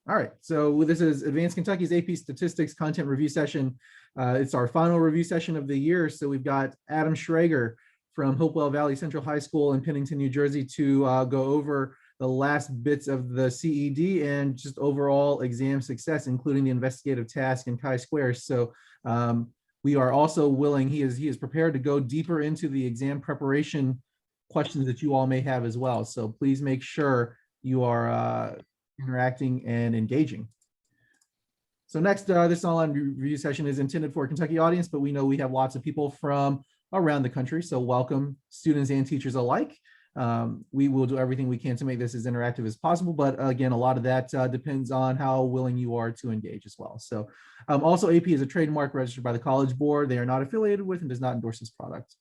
All right, so this is Advanced Kentucky's AP Statistics Content Review Session. It's our final review session of the year. So we've got Adam Shrager from Hopewell Valley Central High School in Pennington, New Jersey to go over the last bits of the CED and just overall exam success, including the investigative task and Chi-square. So we are also willing, he is prepared to go deeper into the exam preparation questions that you all may have as well. So please make sure you are interacting and engaging. So next, this online review session is intended for a Kentucky audience, but we know we have lots of people from around the country. So welcome students and teachers alike. We will do everything we can to make this as interactive as possible. But again, a lot of that depends on how willing you are to engage as well. So also AP is a trademark registered by the College Board. They are not affiliated with and does not endorse this product.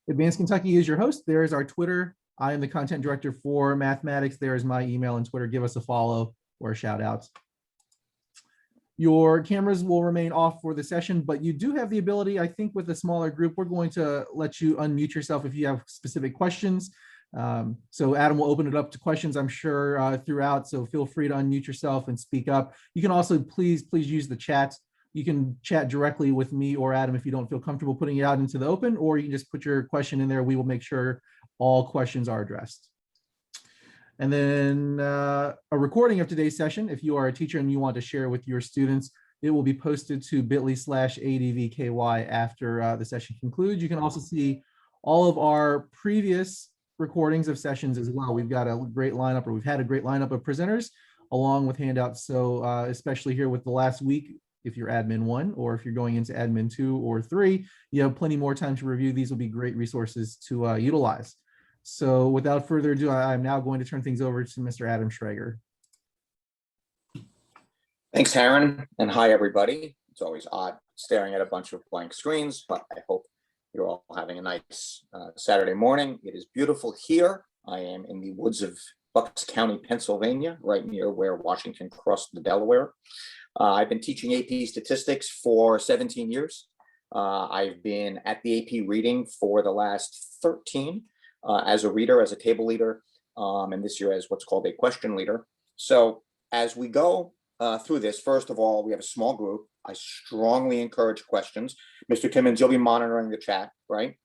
Advanced Kentucky is your host. There is our Twitter. I am the content director for mathematics. There is my email and Twitter. Give us a follow or a shout out. Your cameras will remain off for the session, but you do have the ability, I think with a smaller group, we're going to let you unmute yourself if you have specific questions. So Adam will open it up to questions, I'm sure, throughout. So feel free to unmute yourself and speak up. You can also please use the chat. You can chat directly with me or Adam if you don't feel comfortable putting it out into the open, or you can just put your question in there. We will make sure all questions are addressed. And then a recording of today's session, if you are a teacher and you want to share with your students, it will be posted to bit.ly/advky after the session concludes. You can also see all of our previous recordings of sessions as well. We've got a great lineup, or we've had a great lineup of presenters along with handouts. So especially here with the last week, if you're admin 1 or if you're going into admin 2 or 3, you have plenty more time to review. These will be great resources to utilize. So without further ado, I'm now going to turn things over to Mr. Adam Shrager. Thanks, Aaron, and hi, everybody. It's always odd staring at a bunch of blank screens, but I hope you're all having a nice Saturday morning. It is beautiful here. I am in the woods of Bucks County, Pennsylvania, right near where Washington crossed the Delaware. I've been teaching AP statistics for 17 years. I've been at the AP reading for the last 13 as a reader, as a table leader, and this year as what's called a question leader. So as we go through this, first of all, we have a small group. I strongly encourage questions. Mr. Timmons, you'll be monitoring the chat, right?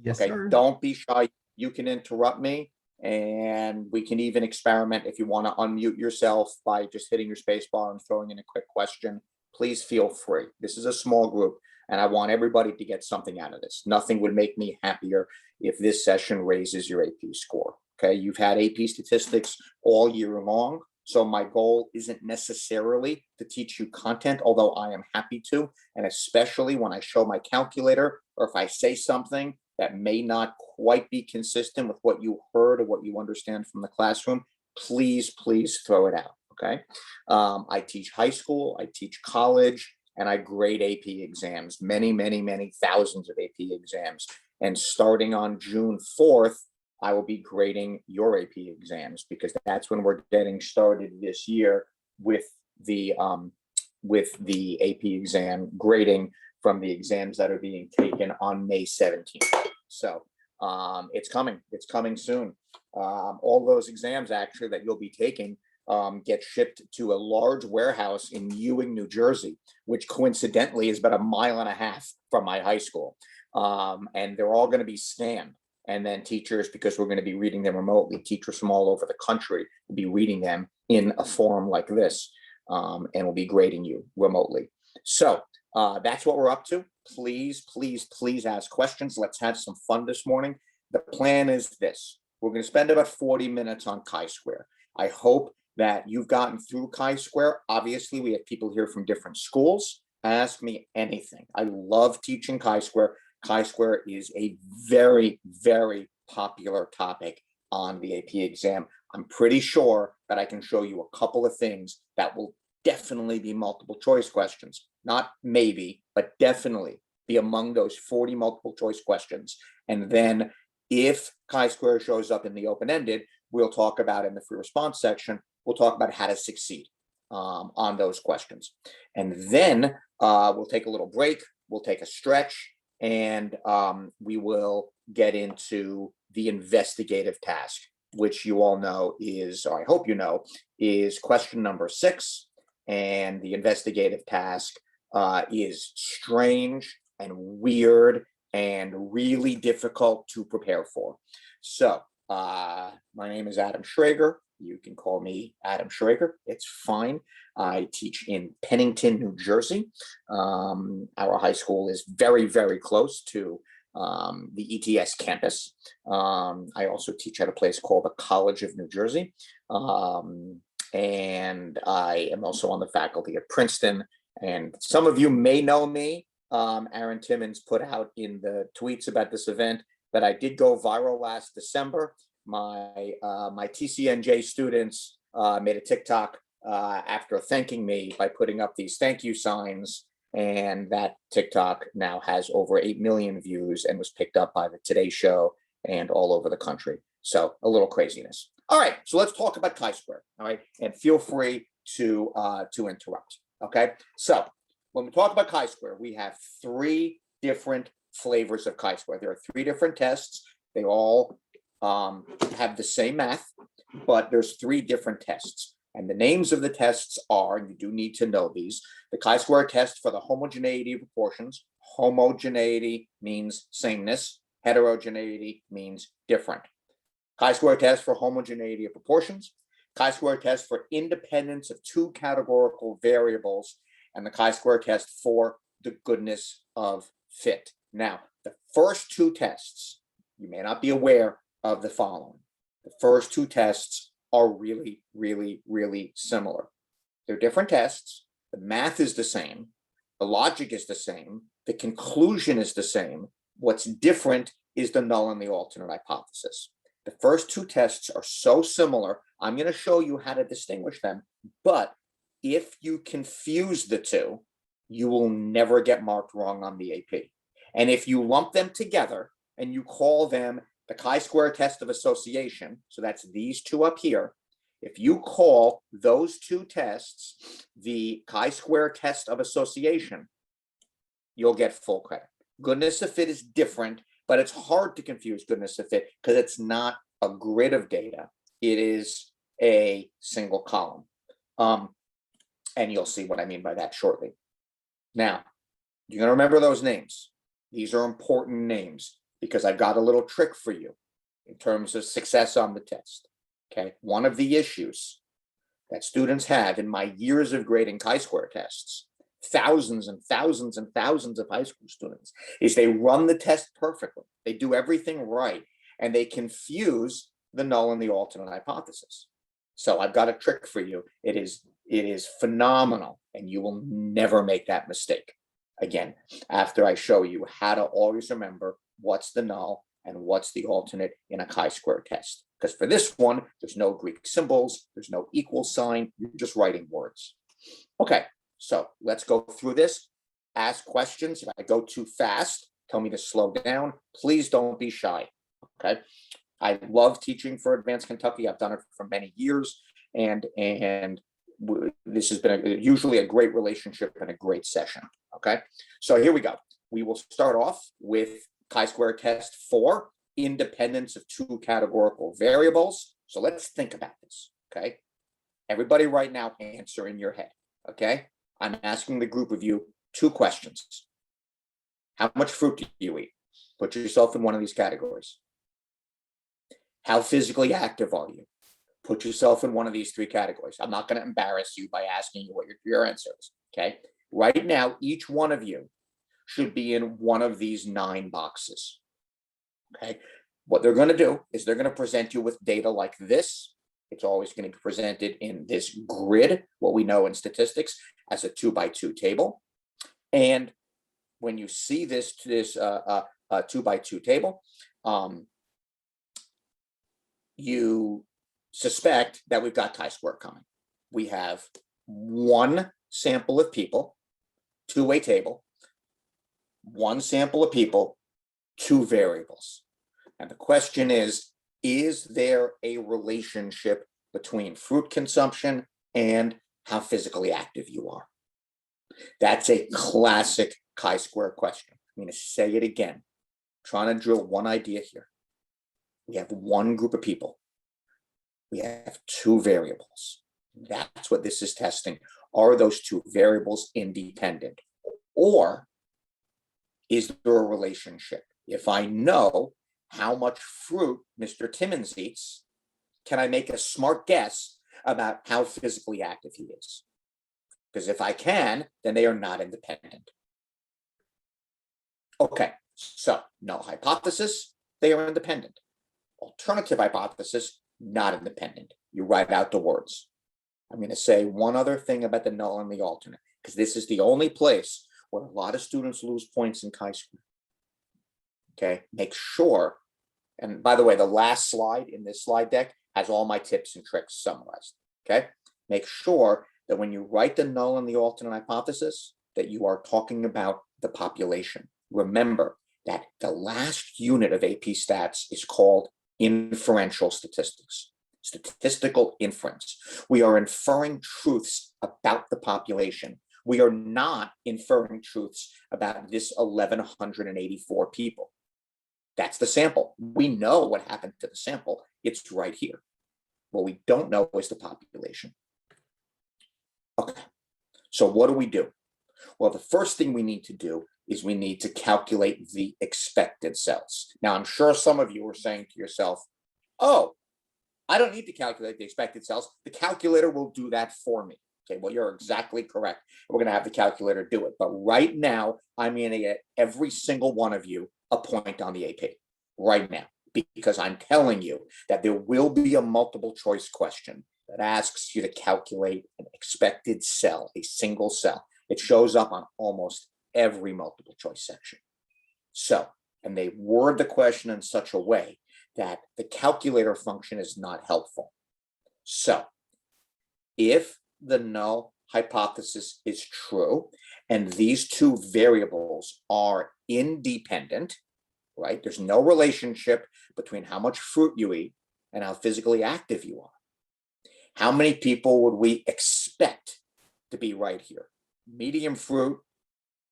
Yes, okay, sir. Don't be shy. You can interrupt me, and we can even experiment if you want to unmute yourself by just hitting your space bar and throwing in a quick question. Please feel free. This is a small group, and I want everybody to get something out of this. Nothing would make me happier if this session raises your AP score. Okay, you've had AP statistics all year long, so my goal isn't necessarily to teach you content, although I am happy to, and especially when I show my calculator or if I say something that may not quite be consistent with what you heard or what you understand from the classroom, please throw it out, okay? I teach high school, I teach college, and I grade AP exams, many thousands of AP exams. And starting on June 4th, I will be grading your AP exams, because that's when we're getting started this year with the AP exam grading from the exams that are being taken on May 17th. So it's coming soon. All those exams actually that you'll be taking get shipped to a large warehouse in Ewing, New Jersey, which coincidentally is about 1.5 miles from my high school. And they're all going to be scanned. And then teachers, because we're going to be reading them remotely, teachers from all over the country will be reading them in a forum like this, and will be grading you remotely. So that's what we're up to. Please ask questions. Let's have some fun this morning. The plan is this. We're going to spend about 40 minutes on Chi-square. I hope that you've gotten through Chi-square. Obviously, we have people here from different schools. Ask me anything. I love teaching Chi-square. Chi-square is a very popular topic on the AP exam. I'm pretty sure that I can show you a couple of things that will definitely be multiple choice questions. Not maybe, but definitely be among those 40 multiple choice questions. And then if Chi-square shows up in the open-ended, we'll talk about in the free response section, we'll talk about how to succeed on those questions. And then we'll take a little break, we'll take a stretch, and we will get into the investigative task. which you all know is, or I hope you know, is question number 6. And the investigative task is strange and weird and really difficult to prepare for. So my name is Adam Shrager. You can call me Adam Shrager. It's fine. I teach in Pennington, New Jersey. Our high school is very, very close to the ETS campus. I also teach at a place called the College of New Jersey. And I am also on the faculty at Princeton. And some of you may know me. Aaron Timmons put out in the tweets about this event that I did go viral last December. My TCNJ students made a TikTok after thanking me by putting up these thank you signs. And that TikTok now has over 8 million views and was picked up by the Today Show and all over the country. So a little craziness. All right, so let's talk about Chi-square. All right, and feel free to interrupt. Okay, so when we talk about Chi-square, we have 3 different flavors of Chi-square. There are 3 different tests. They all have the same math, but there's 3 different tests. And the names of the tests are, and you do need to know these, the chi-square test for the homogeneity of proportions. Homogeneity means sameness. Heterogeneity means different. Chi-square test for homogeneity of proportions. Chi-square test for independence of 2 categorical variables. And the chi-square test for the goodness of fit. Now, the first 2 tests, you may not be aware of the following. The first 2 tests are really, really, really similar. They're different tests. The math is the same. The logic is the same. The conclusion is the same. What's different is the null and the alternate hypothesis. The first 2 tests are so similar. I'm going to show you how to distinguish them. But if you confuse the 2, you will never get marked wrong on the AP. And if you lump them together and you call them the chi-square test of association, so that's these 2 up here. If you call those 2 tests the chi-square test of association, you'll get full credit. Goodness of fit is different, but it's hard to confuse goodness of fit because it's not a grid of data. It is a single column. And you'll see what I mean by that shortly. Now, you're going to remember those names. These are important names, because I've got a little trick for you in terms of success on the test. Okay, one of the issues that students have in my years of grading chi-square tests, thousands and thousands and thousands of high school students, is they run the test perfectly. They do everything right, and they confuse the null and the alternate hypothesis. So I've got a trick for you. It is phenomenal, and you will never make that mistake again after I show you how to always remember what's the null and what's the alternate in a chi-square test. Because for this one, there's no Greek symbols, there's no equal sign, you're just writing words. Okay, so let's go through this. Ask questions. If I go too fast, tell me to slow down. Please don't be shy, okay? I love teaching for Advanced Kentucky. I've done it for many years, and this has been usually a great relationship and a great session, okay? So here we go. We will start off with chi-square test for independence of 2 categorical variables. So let's think about this, okay? Everybody right now answer in your head, okay? I'm asking the group of you 2 questions. How much fruit do you eat? Put yourself in one of these categories. How physically active are you? Put yourself in one of these 3 categories. I'm not going to embarrass you by asking you what your answer is, okay? Right now, each one of you should be in one of these 9 boxes, okay? What they're going to do is they're going to present you with data like this. It's always going to be presented in this grid, what we know in statistics as a 2x2 table. And when you see this 2x2 table, you suspect that we've got chi-square coming. We have 1 sample of people, 2-way table, 1 sample of people, 2 variables. And the question is there a relationship between fruit consumption and how physically active you are? That's a classic chi-square question. I'm going to say it again. I'm trying to drill one idea here. We have 1 group of people. We have two variables. That's what this is testing. Are those two variables independent? Or is there a relationship? If I know how much fruit Mr. Timmons eats, can I make a smart guess about how physically active he is? Because if I can, then they are not independent. Okay, so null hypothesis, they are independent. Alternative hypothesis, not independent. You write out the words. I'm going to say one other thing about the null and the alternate, because this is the only place where a lot of students lose points in Chi-square. Okay, make sure, and by the way, the last slide in this slide deck has all my tips and tricks summarized. Okay, make sure that when you write the null and the alternate hypothesis, that you are talking about the population. Remember that the last unit of AP Stats is called inferential statistics, statistical inference. We are inferring truths about the population. We are not inferring truths about this 1,184 people. That's the sample. We know what happened to the sample. It's right here. What we don't know is the population. Okay, so what do? Well, the first thing we need to do is we need to calculate the expected cells. Now, I'm sure some of you are saying to yourself, oh, I don't need to calculate the expected cells. The calculator will do that for me. Okay, well, you're exactly correct. We're going to have the calculator do it. But right now, I'm going to get every single one of you a point on the AP right now, because I'm telling you that there will be a multiple choice question that asks you to calculate an expected cell, a single cell. It shows up on almost every multiple choice section. So, and they word the question in such a way that the calculator function is not helpful. So, if the null hypothesis is true, and these two variables are independent, right? There's no relationship between how much fruit you eat and how physically active you are. How many people would we expect to be right here? Medium fruit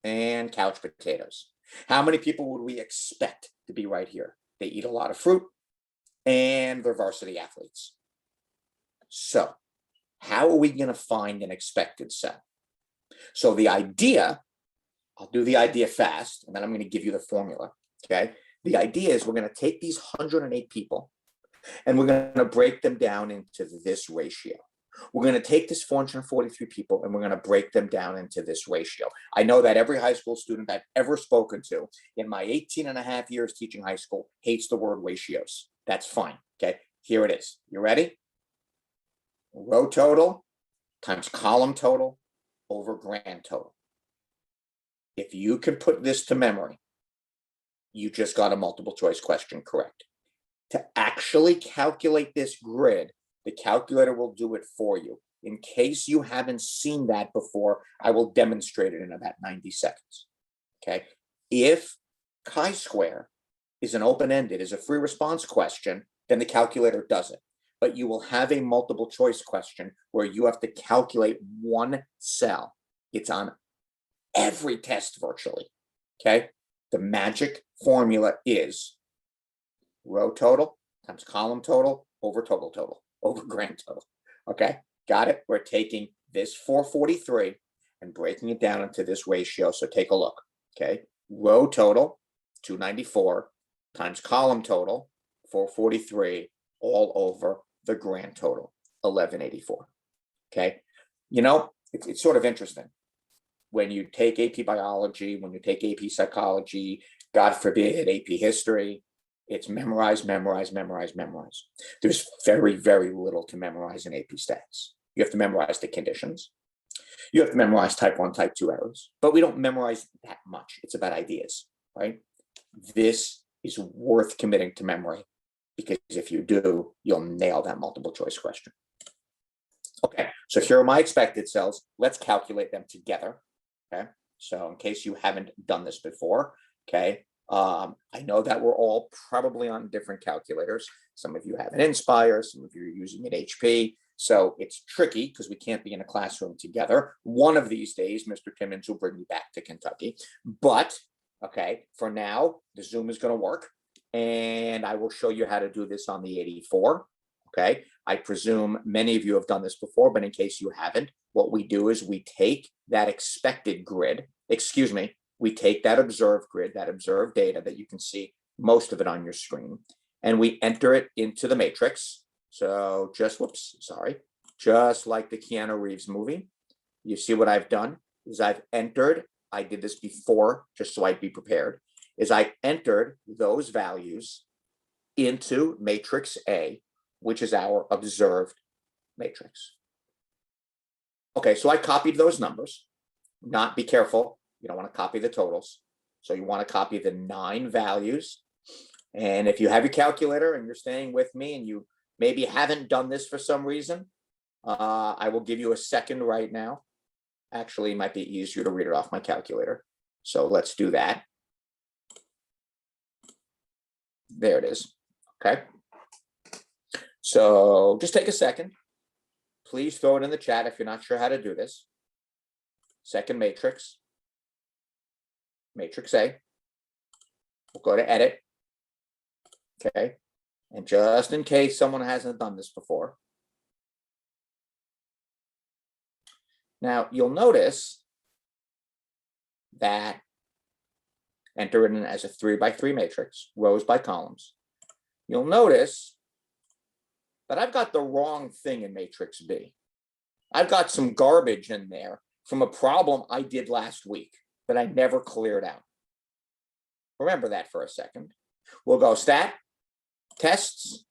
and couch potatoes. How many people would we expect to be right here? They eat a lot of fruit and they're varsity athletes. So how are we going to find an expected cell? So the idea, I'll do the idea fast, and then I'm going to give you the formula, okay? The idea is we're going to take these 108 people, and we're going to break them down into this ratio. We're going to take this 443 people, and we're going to break them down into this ratio. I know that every high school student I've ever spoken to in my 18 and a half years teaching high school hates the word ratios. That's fine, okay? Here it is. You ready? Row total times column total over grand total. If you can put this to memory, you just got a multiple choice question correct. To actually calculate this grid, the calculator will do it for you. In case you haven't seen that before, I will demonstrate it in about 90 seconds. Okay. If chi-square is an open-ended, is a free response question, then the calculator does it. But you will have a multiple choice question where you have to calculate one cell. It's on every test virtually. Okay. The magic formula is row total times column total over total total over grand total. Okay, got it? We're taking this 443 and breaking it down into this ratio. So take a look. Okay, row total 294 times column total 443 all over the grand total 1184. Okay, you know, it's sort of interesting. When you take AP biology, when you take AP psychology, God forbid, AP history, it's memorize, memorize, memorize, memorize. There's very, very little to memorize in AP stats. You have to memorize the conditions. You have to memorize type 1, type 2 errors, but we don't memorize that much. It's about ideas, right? This is worth committing to memory, because if you do, you'll nail that multiple choice question. Okay, so here are my expected cells. Let's calculate them together. Okay, so in case you haven't done this before, okay, I know that we're all probably on different calculators. Some of you have an Inspire, some of you are using an HP. So it's tricky because we can't be in a classroom together. One of these days, Mr. Timmons will bring me back to Kentucky. But, okay, for now, the Zoom is going to work. And I will show you how to do this on the 84. Okay, I presume many of you have done this before, but in case you haven't, what we do is we take that expected grid, we take that observed grid, that observed data that you can see most of it on your screen, and we enter it into the matrix. So just like the Keanu Reeves movie. You see what I've done is I did this before just so I'd be prepared, is I entered those values into matrix A, which is our observed matrix. Okay, so I copied those numbers. Be careful, you don't want to copy the totals. So you want to copy the 9 values. And if you have your calculator and you're staying with me and you maybe haven't done this for some reason, I will give you a second right now. Actually, it might be easier to read it off my calculator. So let's do that. There it is. Okay. So just take a second. Please throw it in the chat if you're not sure how to do this. Second matrix, matrix A. We'll go to edit. Okay. And just in case someone hasn't done this before. Now you'll notice that enter it in as a 3x3 matrix, rows by columns. You'll notice that I've got the wrong thing in matrix B. I've got some garbage in there from a problem I did last week that I never cleared out. Remember that for a second. We'll go stat, tests.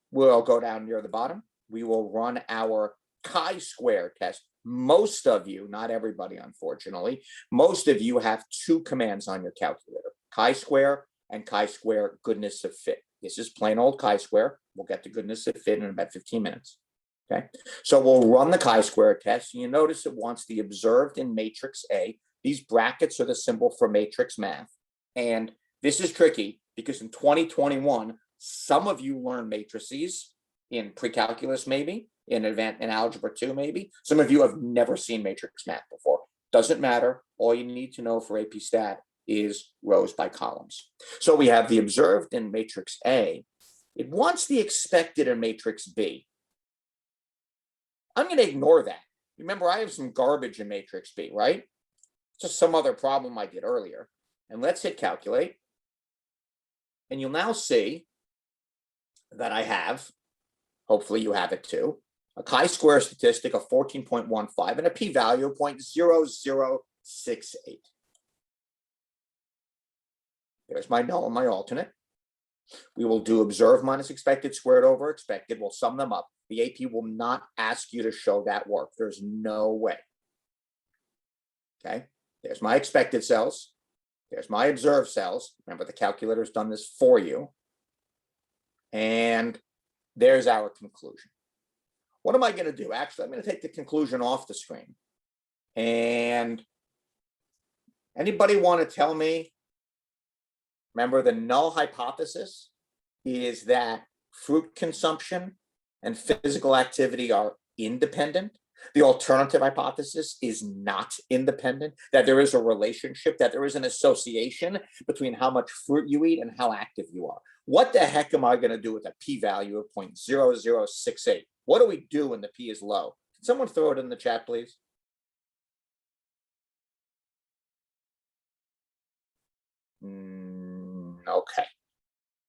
We'll go down near the bottom. We will run our chi-square test. Most of you, not everybody, unfortunately, most of you have 2 commands on your calculator, chi-square and chi-square goodness of fit. This is plain old chi-square. We'll get to goodness of fit in about 15 minutes. Okay, so we'll run the chi-square test. And you notice it wants the observed in matrix A. These brackets are the symbol for matrix math. And this is tricky because in 2021, some of you learn matrices in pre-calculus, maybe in algebra 2, maybe. Some of you have never seen matrix math before. Doesn't matter. All you need to know for AP Stat is rows by columns. So we have the observed in matrix A. It wants the expected in matrix B. I'm going to ignore that. Remember, I have some garbage in matrix B, right? Just some other problem I did earlier. And let's hit calculate. And you'll now see that I have, hopefully you have it too, a chi-square statistic of 14.15 and a p-value of 0.0068. There's my null and my alternate. We will do observed minus expected squared over expected. We'll sum them up. The AP will not ask you to show that work. There's no way. Okay, there's my expected cells. There's my observed cells. Remember, the calculator's done this for you. And there's our conclusion. What am I going to do? Actually, I'm going to take the conclusion off the screen. And anybody want to tell me? Remember, the null hypothesis is that fruit consumption and physical activity are independent. The alternative hypothesis is not independent, that there is a relationship, that there is an association between how much fruit you eat and how active you are. What the heck am I going to do with a p-value of 0.0068? What do we do when the p is low? Can someone throw it in the chat, please? Okay.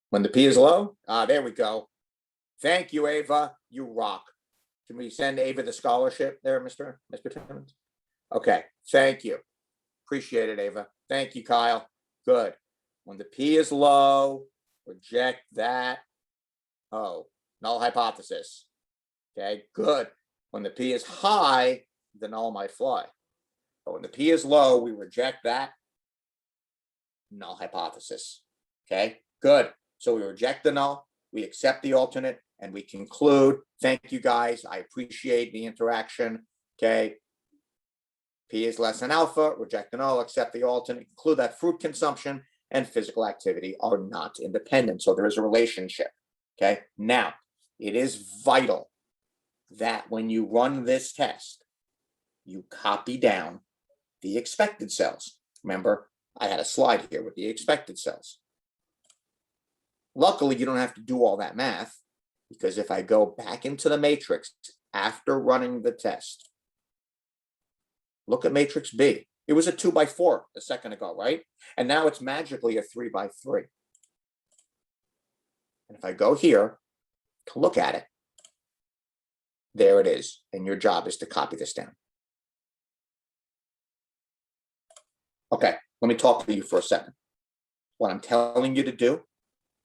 When the p is low, there we go. Thank you, Ava. You rock. Can we send Ava the scholarship there, Mr. Timmons? Okay, thank you. Appreciate it, Ava. Thank you, Kyle. Good. When the p is low, reject that. Oh, null hypothesis. Okay, good. When the p is high, the null might fly. But when the p is low, we reject that. Null hypothesis. Okay, good. So we reject the null, we accept the alternate, and we conclude. Thank you, guys. I appreciate the interaction. Okay. P is less than alpha, reject the null, accept the alternate, conclude that fruit consumption and physical activity are not independent. So there is a relationship. Okay. Now, it is vital that when you run this test, you copy down the expected cells. Remember, I had a slide here with the expected cells. Luckily, you don't have to do all that math. Because if I go back into the matrix after running the test, look at matrix B. It was a 2x4 a second ago, right? And now it's magically a 3x3. And if I go here to look at it, there it is. And your job is to copy this down. Okay, let me talk to you for a second. What I'm telling you to do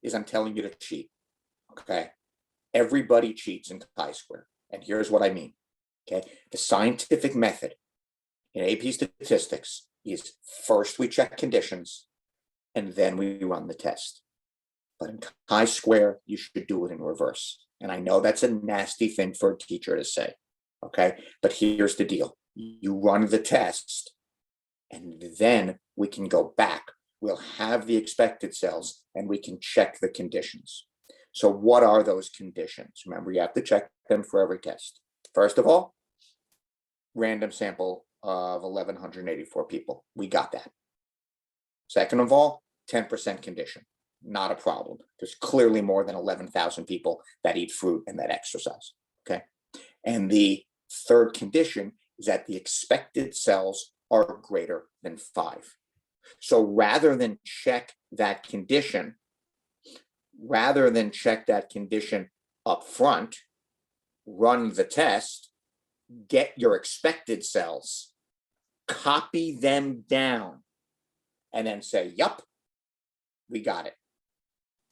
is I'm telling you to cheat. Okay, everybody cheats in Chisquare. And here's what I mean. Okay, the scientific method in AP statistics is first we check conditions and then we run the test. But in Chisquare, you should do it in reverse. And I know that's a nasty thing for a teacher to say, okay? But here's the deal. You run the test, and then we can go back. We'll have the expected cells, and we can check the conditions. So what are those conditions? Remember, you have to check them for every test. First of all, random sample of 1,184 people. We got that. Second of all, 10% condition. Not a problem. There's clearly more than 11,000 people that eat fruit and that exercise, okay? And the third condition is that the expected cells are greater than 5. So rather than check that condition up front, run the test, get your expected cells, copy them down, and then say, yup, we got it.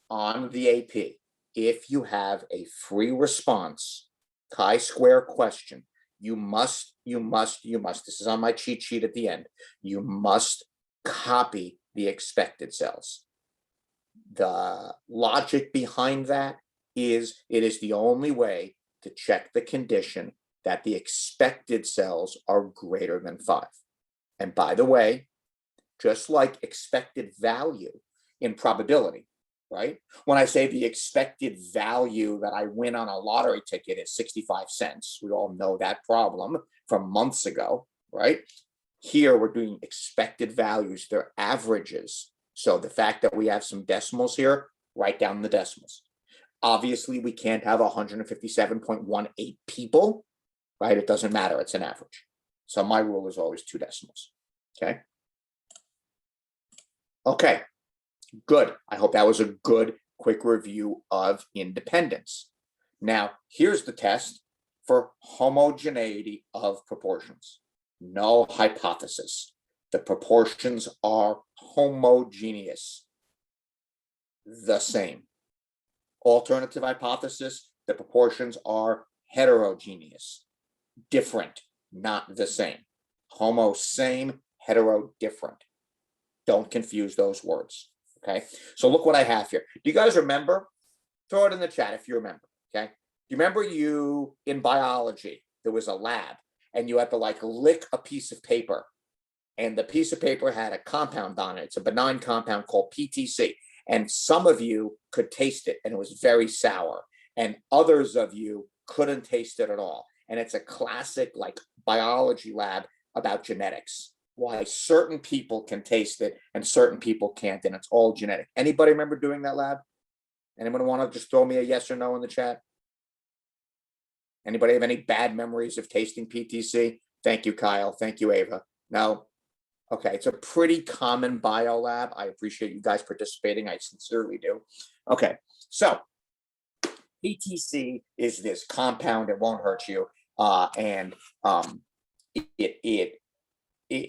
On the AP, if you have a free response Chi-square question, you must, this is on my cheat sheet at the end, you must copy the expected cells. The logic behind that is it is the only way to check the condition that the expected cells are greater than 5. And by the way, just like expected value in probability, right? When I say the expected value that I win on a lottery ticket is 65 cents, we all know that problem from months ago, right? Here we're doing expected values, they're averages. So the fact that we have some decimals here, write down the decimals. Obviously, we can't have 157.18 people, right? It doesn't matter, it's an average. So my rule is always 2 decimals, okay? Okay. Good. I hope that was a good, quick review of independence. Now, here's the test for homogeneity of proportions. Null hypothesis. The proportions are homogeneous, the same. Alternative hypothesis, the proportions are heterogeneous, different, not the same. Homo, same, hetero, different. Don't confuse those words. Okay, so look what I have here. Do you guys remember? Throw it in the chat if you remember, okay? Do you remember in biology, there was a lab and you had to like lick a piece of paper and the piece of paper had a compound on it. It's a benign compound called PTC. And some of you could taste it and it was very sour. And others of you couldn't taste it at all. And it's a classic like biology lab about genetics. Why certain people can taste it and certain people can't, and it's all genetic. Anybody remember doing that lab? Anyone want to just throw me a yes or no in the chat? Anybody have any bad memories of tasting PTC? Thank you, Kyle. Thank you, Ava. No? Okay, it's a pretty common bio lab. I appreciate you guys participating. I sincerely do. Okay, so PTC is this compound, it won't hurt you.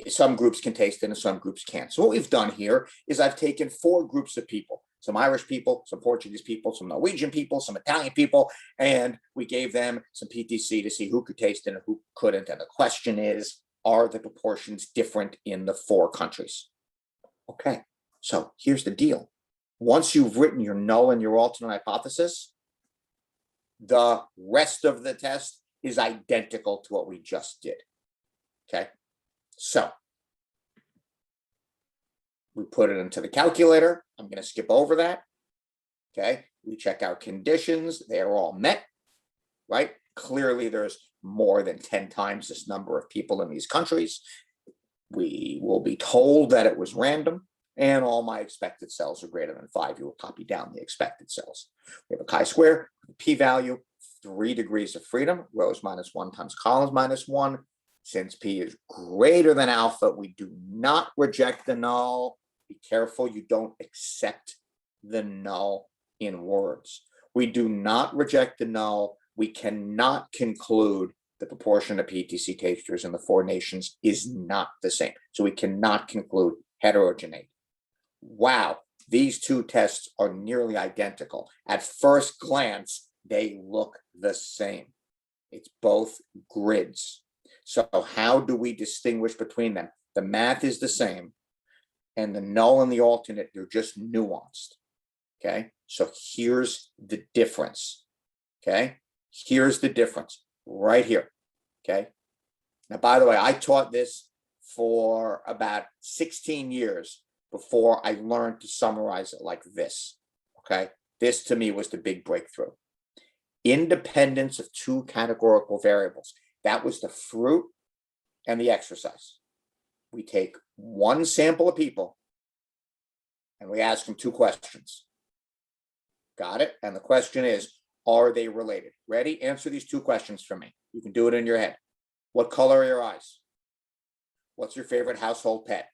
Some groups can taste it and some groups can't. So what we've done here is I've taken 4 groups of people, some Irish people, some Portuguese people, some Norwegian people, some Italian people, and we gave them some PTC to see who could taste it and who couldn't. And the question is, are the proportions different in the 4 countries? Okay, so here's the deal. Once you've written your null and your alternate hypothesis, the rest of the test is identical to what we just did, okay? So we put it into the calculator. I'm going to skip over that. Okay. We check our conditions. They're all met, right? Clearly, there's more than 10 times this number of people in these countries. We will be told that it was random. and all my expected cells are greater than 5, you will copy down the expected cells. We have a chi-square, p-value, 3 degrees of freedom, rows -1 times columns -1. Since p is greater than alpha, we do not reject the null. Be careful you don't accept the null in words. We do not reject the null. We cannot conclude the proportion of PTC tasters in the 4 nations is not the same. So we cannot conclude heterogeneity. Wow, these 2 tests are nearly identical. At first glance, they look the same. It's both grids. So how do we distinguish between them? The math is the same, and the null and the alternate, they're just nuanced. Okay, so here's the difference. Okay, here's the difference right here. Okay, now, by the way, I taught this for about 16 years before I learned to summarize it like this. Okay, this to me was the big breakthrough. Independence of 2 categorical variables. That was the fruit and the exercise. We take 1 sample of people and we ask them 2 questions. Got it? And the question is, are they related? Ready? Answer these 2 questions for me. You can do it in your head. What color are your eyes? What's your favorite household pet?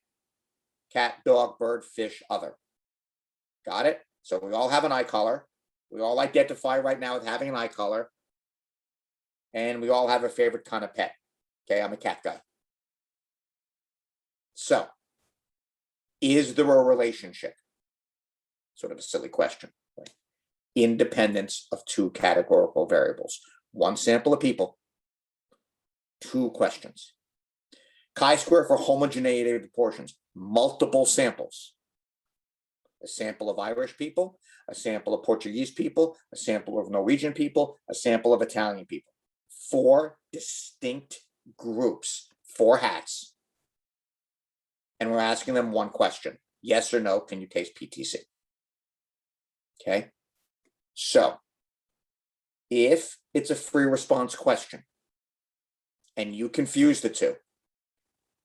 Cat, dog, bird, fish, other. Got it? So we all have an eye color. We all identify right now with having an eye color. And we all have a favorite kind of pet. Okay, I'm a cat guy. So, is there a relationship? Sort of a silly question. Right? Independence of 2 categorical variables. 1 sample of people, 2 questions. Chi-square for homogeneity proportions, multiple samples. A sample of Irish people, a sample of Portuguese people, a sample of Norwegian people, a sample of Italian people. 4 distinct groups, 4 hats. And we're asking them 1 question. Yes or no, can you taste PTC? Okay. So if it's a free response question and you confuse the 2,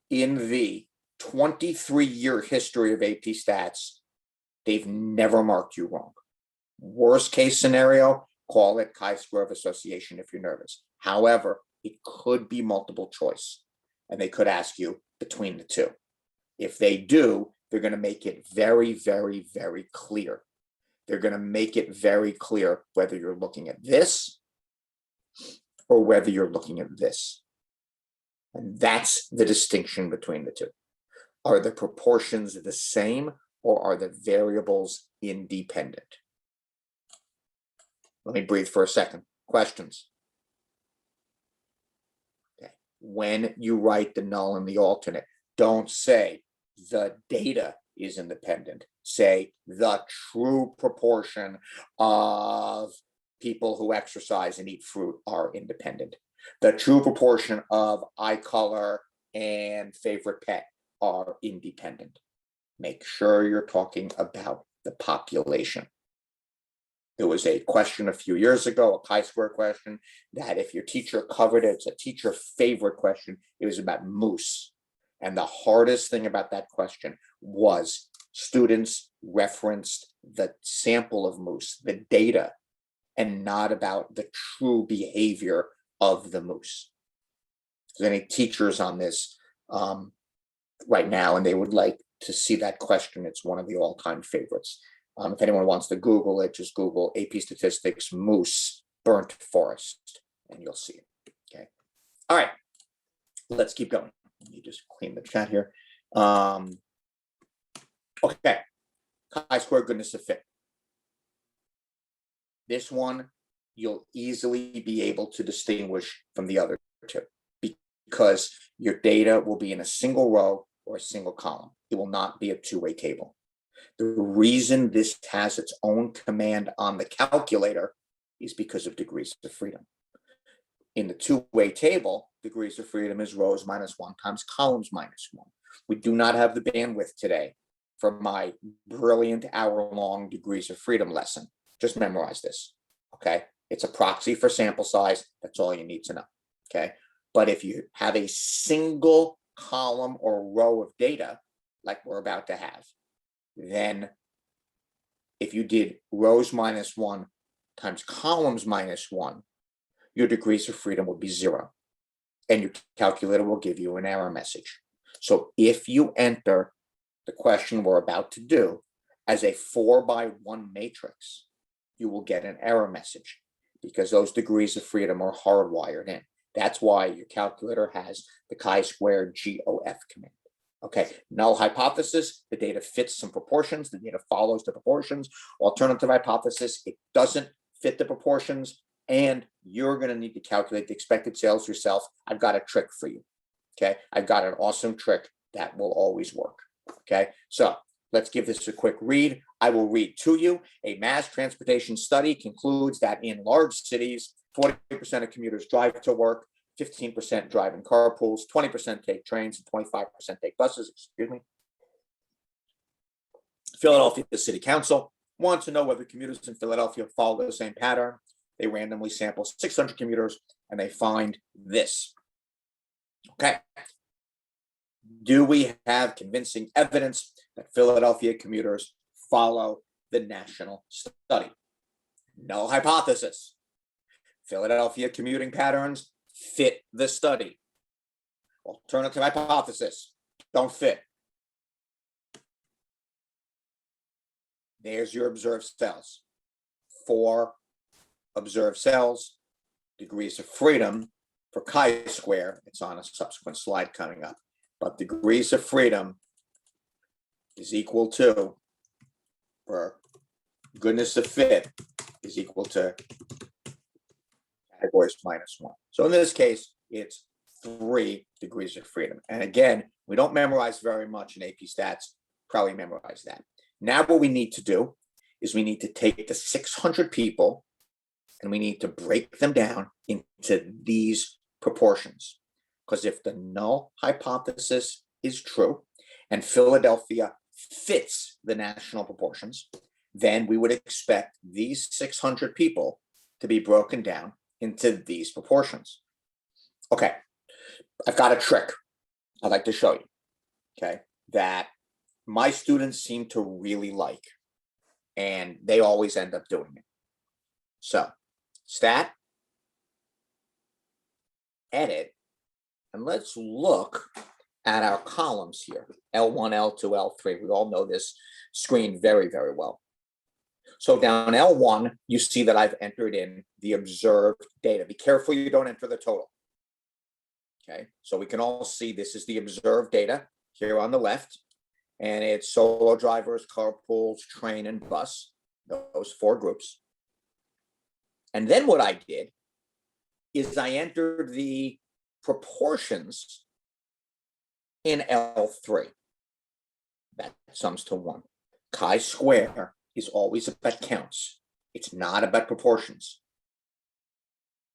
in the 23-year history of AP Stats, they've never marked you wrong. Worst case scenario, call it chi-square of association if you're nervous. However, it could be multiple choice, and they could ask you between the 2. If they do, they're going to make it very, very, very clear. They're going to make it very clear whether you're looking at this or whether you're looking at this. And that's the distinction between the 2. Are the proportions the same or are the variables independent? Let me breathe for a second. Questions? Okay. When you write the null and the alternate, don't say the data is independent. Say the true proportion of people who exercise and eat fruit are independent. The true proportion of eye color and favorite pet are independent. Make sure you're talking about the population. There was a question a few years ago, a chi-square question, that if your teacher covered it, it's a teacher favorite question. It was about moose. And the hardest thing about that question was students referenced the sample of moose, the data, and not about the true behavior of the moose. If there's any teachers on this right now and they would like to see that question, it's one of the all-time favorites. If anyone wants to Google it, just Google AP Statistics moose burnt forest and you'll see it. Okay. All right. Let's keep going. Let me just clean the chat here. Okay. Chi-square goodness of fit. This one you'll easily be able to distinguish from the other 2 because your data will be in a single row or a single column. It will not be a 2-way table. The reason this has its own command on the calculator is because of degrees of freedom. In the 2-way table, degrees of freedom is rows -1 times columns -1. We do not have the bandwidth today for my brilliant hour-long degrees of freedom lesson. Just memorize this, okay? It's a proxy for sample size. That's all you need to know, okay? But if you have a single column or row of data, like we're about to have, then if you did rows minus 1 times columns minus 1, your degrees of freedom would be 0. And your calculator will give you an error message. So if you enter the question we're about to do as a 4x1 matrix, you will get an error message because those degrees of freedom are hardwired in. That's why your calculator has the chi-square GOF command. Okay, null hypothesis, the data fits some proportions, the data follows the proportions. Alternative hypothesis, it doesn't fit the proportions, and you're going to need to calculate the expected sales yourself. I've got a trick for you. Okay, I've got an awesome trick that will always work. Okay, so let's give this a quick read. I will read to you. A mass transportation study concludes that in large cities, 40% of commuters drive to work, 15% drive in carpools, 20% take trains, and 25% take buses. Excuse me. Philadelphia City Council wants to know whether commuters in Philadelphia follow the same pattern. They randomly sample 600 commuters and they find this. Okay. Do we have convincing evidence that Philadelphia commuters follow the national study? Null hypothesis. Philadelphia commuting patterns fit the study. Alternative hypothesis, don't fit. There's your observed cells. 4 observed cells, degrees of freedom for chi-square. It's on a subsequent slide coming up. But degrees of freedom is equal to, for goodness of fit, is equal to categories minus 1. So in this case, it's 3 degrees of freedom. And again, we don't memorize very much in AP Stats. Probably memorize that. Now what we need to do is we need to take the 600 people and we need to break them down into these proportions. Because if the null hypothesis is true and Philadelphia fits the national proportions, then we would expect these 600 people to be broken down into these proportions. Okay, I've got a trick I'd like to show you, okay, that my students seem to really like, and they always end up doing it. So, stat, edit, and let's look at our columns here, L1, L2, L3. We all know this screen very, very well. So down L1, you see that I've entered in the observed data. Be careful you don't enter the total. Okay, so we can all see this is the observed data here on the left, and it's solo drivers, carpools, train, and bus, those 4 groups. And then what I did is I entered the proportions in L3. That sums to 1. Chi-square is always about counts. It's not about proportions.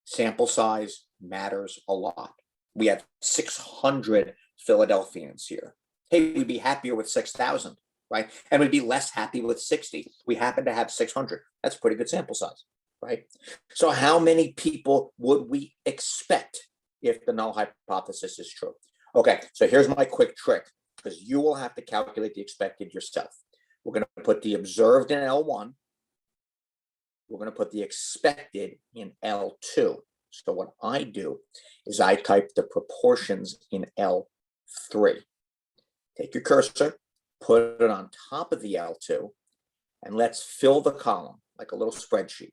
Sample size matters a lot. We have 600 Philadelphians here. Hey, we'd be happier with 6,000, right? And we'd be less happy with 60. We happen to have 600. That's a pretty good sample size, right? So how many people would we expect if the null hypothesis is true? Okay, so here's my quick trick, because you will have to calculate the expected yourself. We're going to put the observed in L1. We're going to put the expected in L2. So what I do is I type the proportions in L3. Take your cursor, put it on top of the L2, and let's fill the column like a little spreadsheet.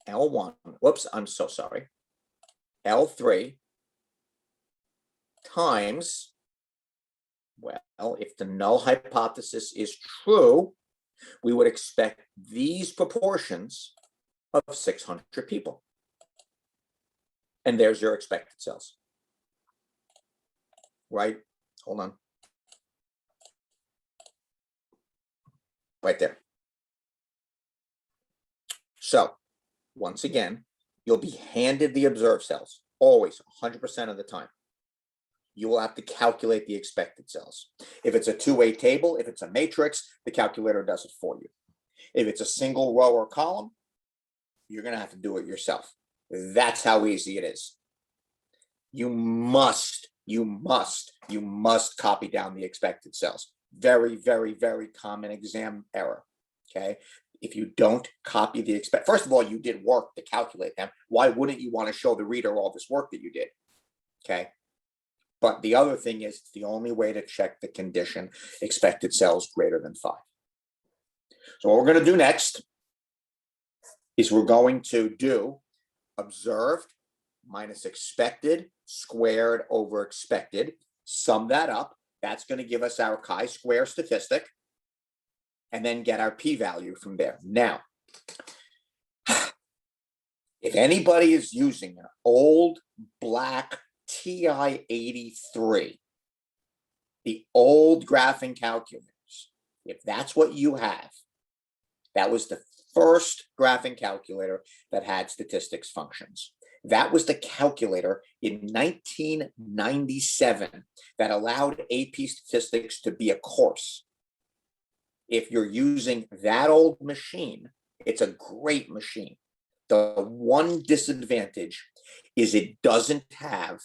L1, whoops, I'm so sorry. L3 times, well, if the null hypothesis is true, we would expect these proportions of 600 people. And there's your expected cells. Right? Hold on. Right there. So, once again, you'll be handed the observed cells, always, 100% of the time. You will have to calculate the expected cells. If it's a two-way table, if it's a matrix, the calculator does it for you. If it's a single row or column, you're going to have to do it yourself. That's how easy it is. You must copy down the expected cells. Very, very, very common exam error, okay? If you don't copy the first of all, you did work to calculate them. Why wouldn't you want to show the reader all this work that you did, okay? But the other thing is, it's the only way to check the condition, expected cells greater than 5. So what we're going to do next is we're going to do observed minus expected squared over expected, sum that up. That's going to give us our chi-square statistic, and then get our p-value from there. Now, if anybody is using an old black TI-83, the old graphing calculators, if that's what you have, that was the first graphing calculator that had statistics functions. That was the calculator in 1997 that allowed AP statistics to be a course. If you're using that old machine, it's a great machine. The one disadvantage is it doesn't have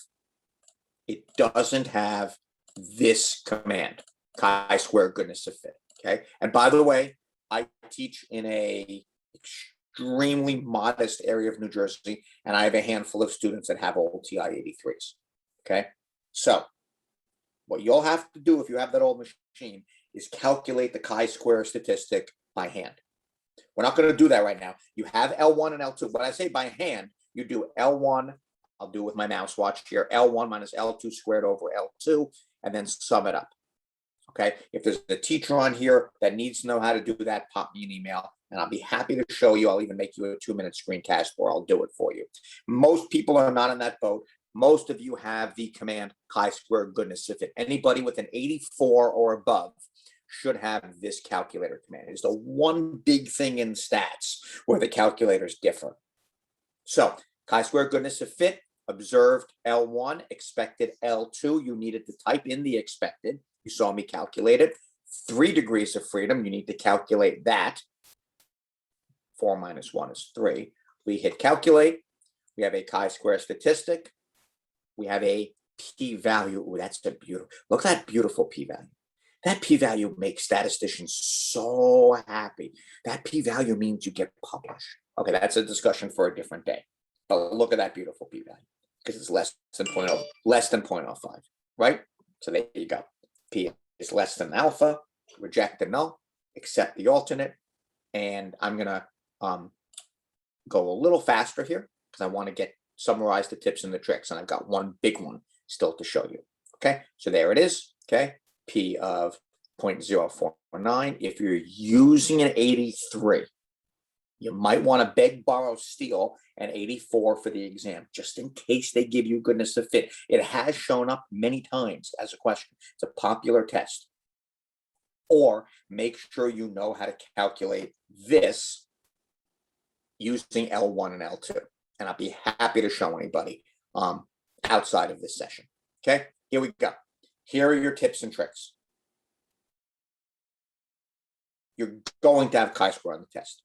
this command, chi-square goodness of fit, okay? And by the way, I teach in a extremely modest area of New Jersey, and I have a handful of students that have old TI-83s, okay? So what you'll have to do if you have that old machine is calculate the chi-square statistic by hand. We're not going to do that right now. You have L1 and L2. When I say by hand, you do L1, I'll do it with my mouse watch here, L1 minus L2 squared over L2, and then sum it up. Okay, if there's a teacher on here that needs to know how to do that, pop me an email and I'll be happy to show you. I'll even make you a 2-minute screencast, or I'll do it for you. Most people are not in that boat. Most of you have the command chi-square goodness of fit. Anybody with an 84 or above should have this calculator command. It's the one big thing in stats where the calculators differ. So chi-square goodness of fit, observed L1, expected L2. You needed to type in the expected. You saw me calculate it. 3 degrees of freedom, you need to calculate that. 4 minus 1 is 3. We hit calculate. We have a chi-square statistic. We have a p-value. Ooh, that's a beautiful, look at that beautiful p-value. That p-value makes statisticians so happy. That p-value means you get published. Okay, that's a discussion for a different day. But look at that beautiful p-value, because it's less than 0.05, right? So there you go. P is less than alpha, reject the null, accept the alternate, and I'm gonna go a little faster here because I want to summarize the tips and the tricks, and I've got one big one still to show you. Okay, so there it is. Okay, P of 0.049. If you're using an 83, you might want to beg, borrow, steal an 84 for the exam, just in case they give you goodness of fit. It has shown up many times as a question. It's a popular test. Or make sure you know how to calculate this using L1 and L2. And I'll be happy to show anybody outside of this session. Okay, here we go. Here are your tips and tricks. You're going to have chi-square on the test.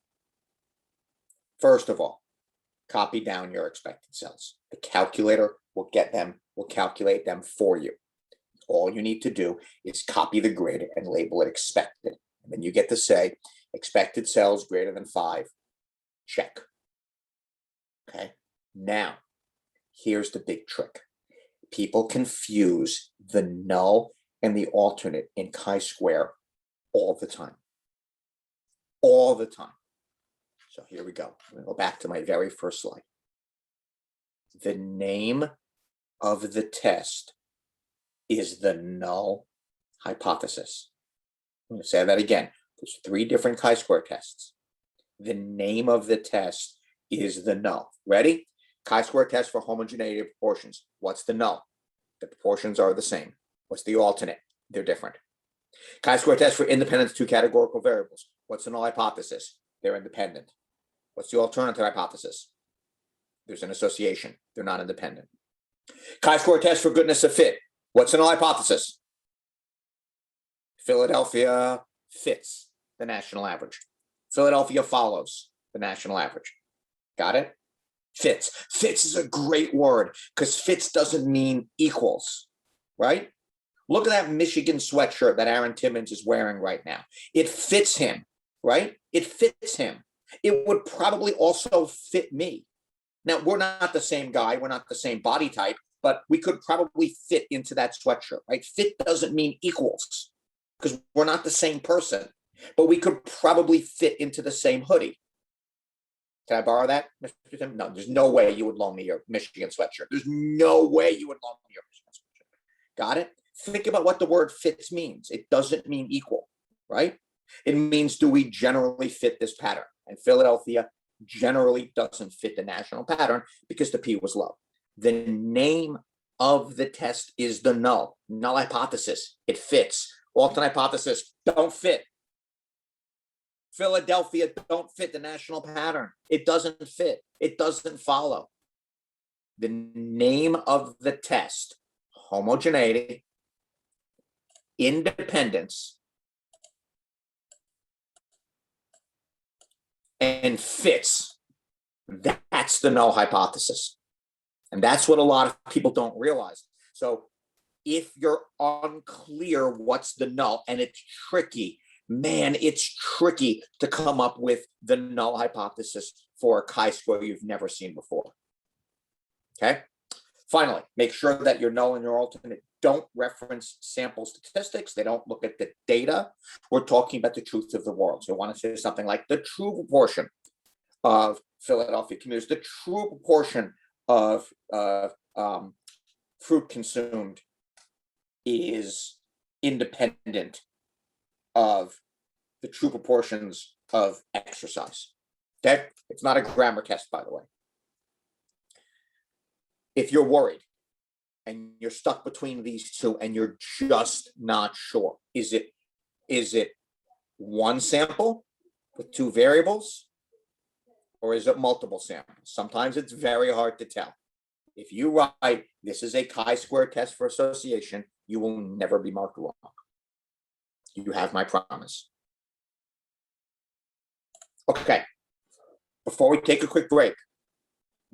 First of all, copy down your expected cells. The calculator will calculate them for you. All you need to do is copy the grid and label it expected. And then you get to say expected cells greater than 5. Check. Okay. Now, here's the big trick. People confuse the null and the alternate in chi-square all the time. All the time. So here we go. I'm going to go back to my very first slide. The name of the test is the null hypothesis. I'm going to say that again. There's 3 different chi-square tests. The name of the test is the null. Ready? Chi-square test for homogeneity proportions. What's the null? The proportions are the same. What's the alternate? They're different. Chi-square test for independence 2 categorical variables. What's the null hypothesis? They're independent. What's the alternative hypothesis? There's an association. They're not independent. Chi-square test for goodness of fit. What's the null hypothesis? Philadelphia fits the national average. Philadelphia follows the national average. Got it? Fits. Fits is a great word because fits doesn't mean equals, right? Look at that Michigan sweatshirt that Aaron Timmons is wearing right now. It fits him, right? It fits him. It would probably also fit me. Now, we're not the same guy. We're not the same body type, but we could probably fit into that sweatshirt, right? Fit doesn't mean equals because we're not the same person, but we could probably fit into the same hoodie. Can I borrow that, Mr. Tim? No, there's no way you would loan me your Michigan sweatshirt. There's no way you would loan me your Michigan sweatshirt. Got it? Think about what the word fits means. It doesn't mean equal, right? It means, do we generally fit this pattern? And Philadelphia generally doesn't fit the national pattern because the P was low. The name of the test is the null hypothesis. It fits. Alternate hypothesis don't fit. Philadelphia don't fit the national pattern. It doesn't fit. It doesn't follow. The name of the test, homogeneity, independence, and fits. That's the null hypothesis. And that's what a lot of people don't realize. So if you're unclear what's the null, and it's tricky, man, it's tricky to come up with the null hypothesis for a chi-square you've never seen before. Okay. Finally, make sure that your null and your alternate don't reference sample statistics. They don't look at the data. We're talking about the truth of the world. So I want to say something like the true proportion of Philadelphia commuters, the true proportion of fruit consumed is independent of the true proportions of exercise. Okay, it's not a grammar test, by the way. If you're worried and you're stuck between these two and you're just not sure, is it one sample with two variables, or is it multiple samples? Sometimes it's very hard to tell. If you write, this is a chi-square test for association, you will never be marked wrong. You have my promise. Okay, before we take a quick break,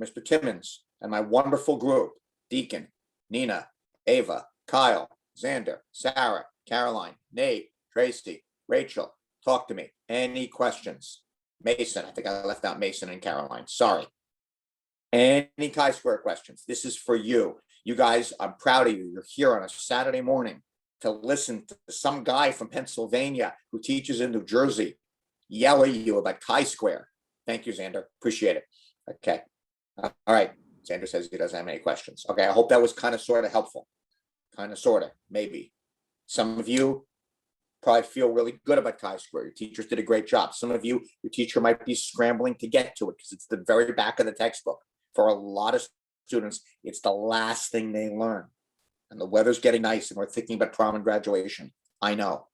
Mr. Timmons and my wonderful group, Deacon, Nina, Ava, Kyle, Xander, Sarah, Caroline, Nate, Tracy, Rachel, talk to me. Any questions? Mason, I think I left out Mason and Caroline, sorry. Any chi-square questions? This is for you. You guys, I'm proud of you. You're here on a Saturday morning to listen to some guy from Pennsylvania who teaches in New Jersey yell at you about chi-square. Thank you, Xander. Appreciate it. Okay. All right. Xander says he doesn't have any questions. Okay. I hope that was kind of sort of helpful. Kind of sort of, maybe. Some of you probably feel really good about chi-square. Your teachers did a great job. Some of you, your teacher might be scrambling to get to it because it's the very back of the textbook. For a lot of students, it's the last thing they learn. And the weather's getting nice and we're thinking about prom and graduation. I know.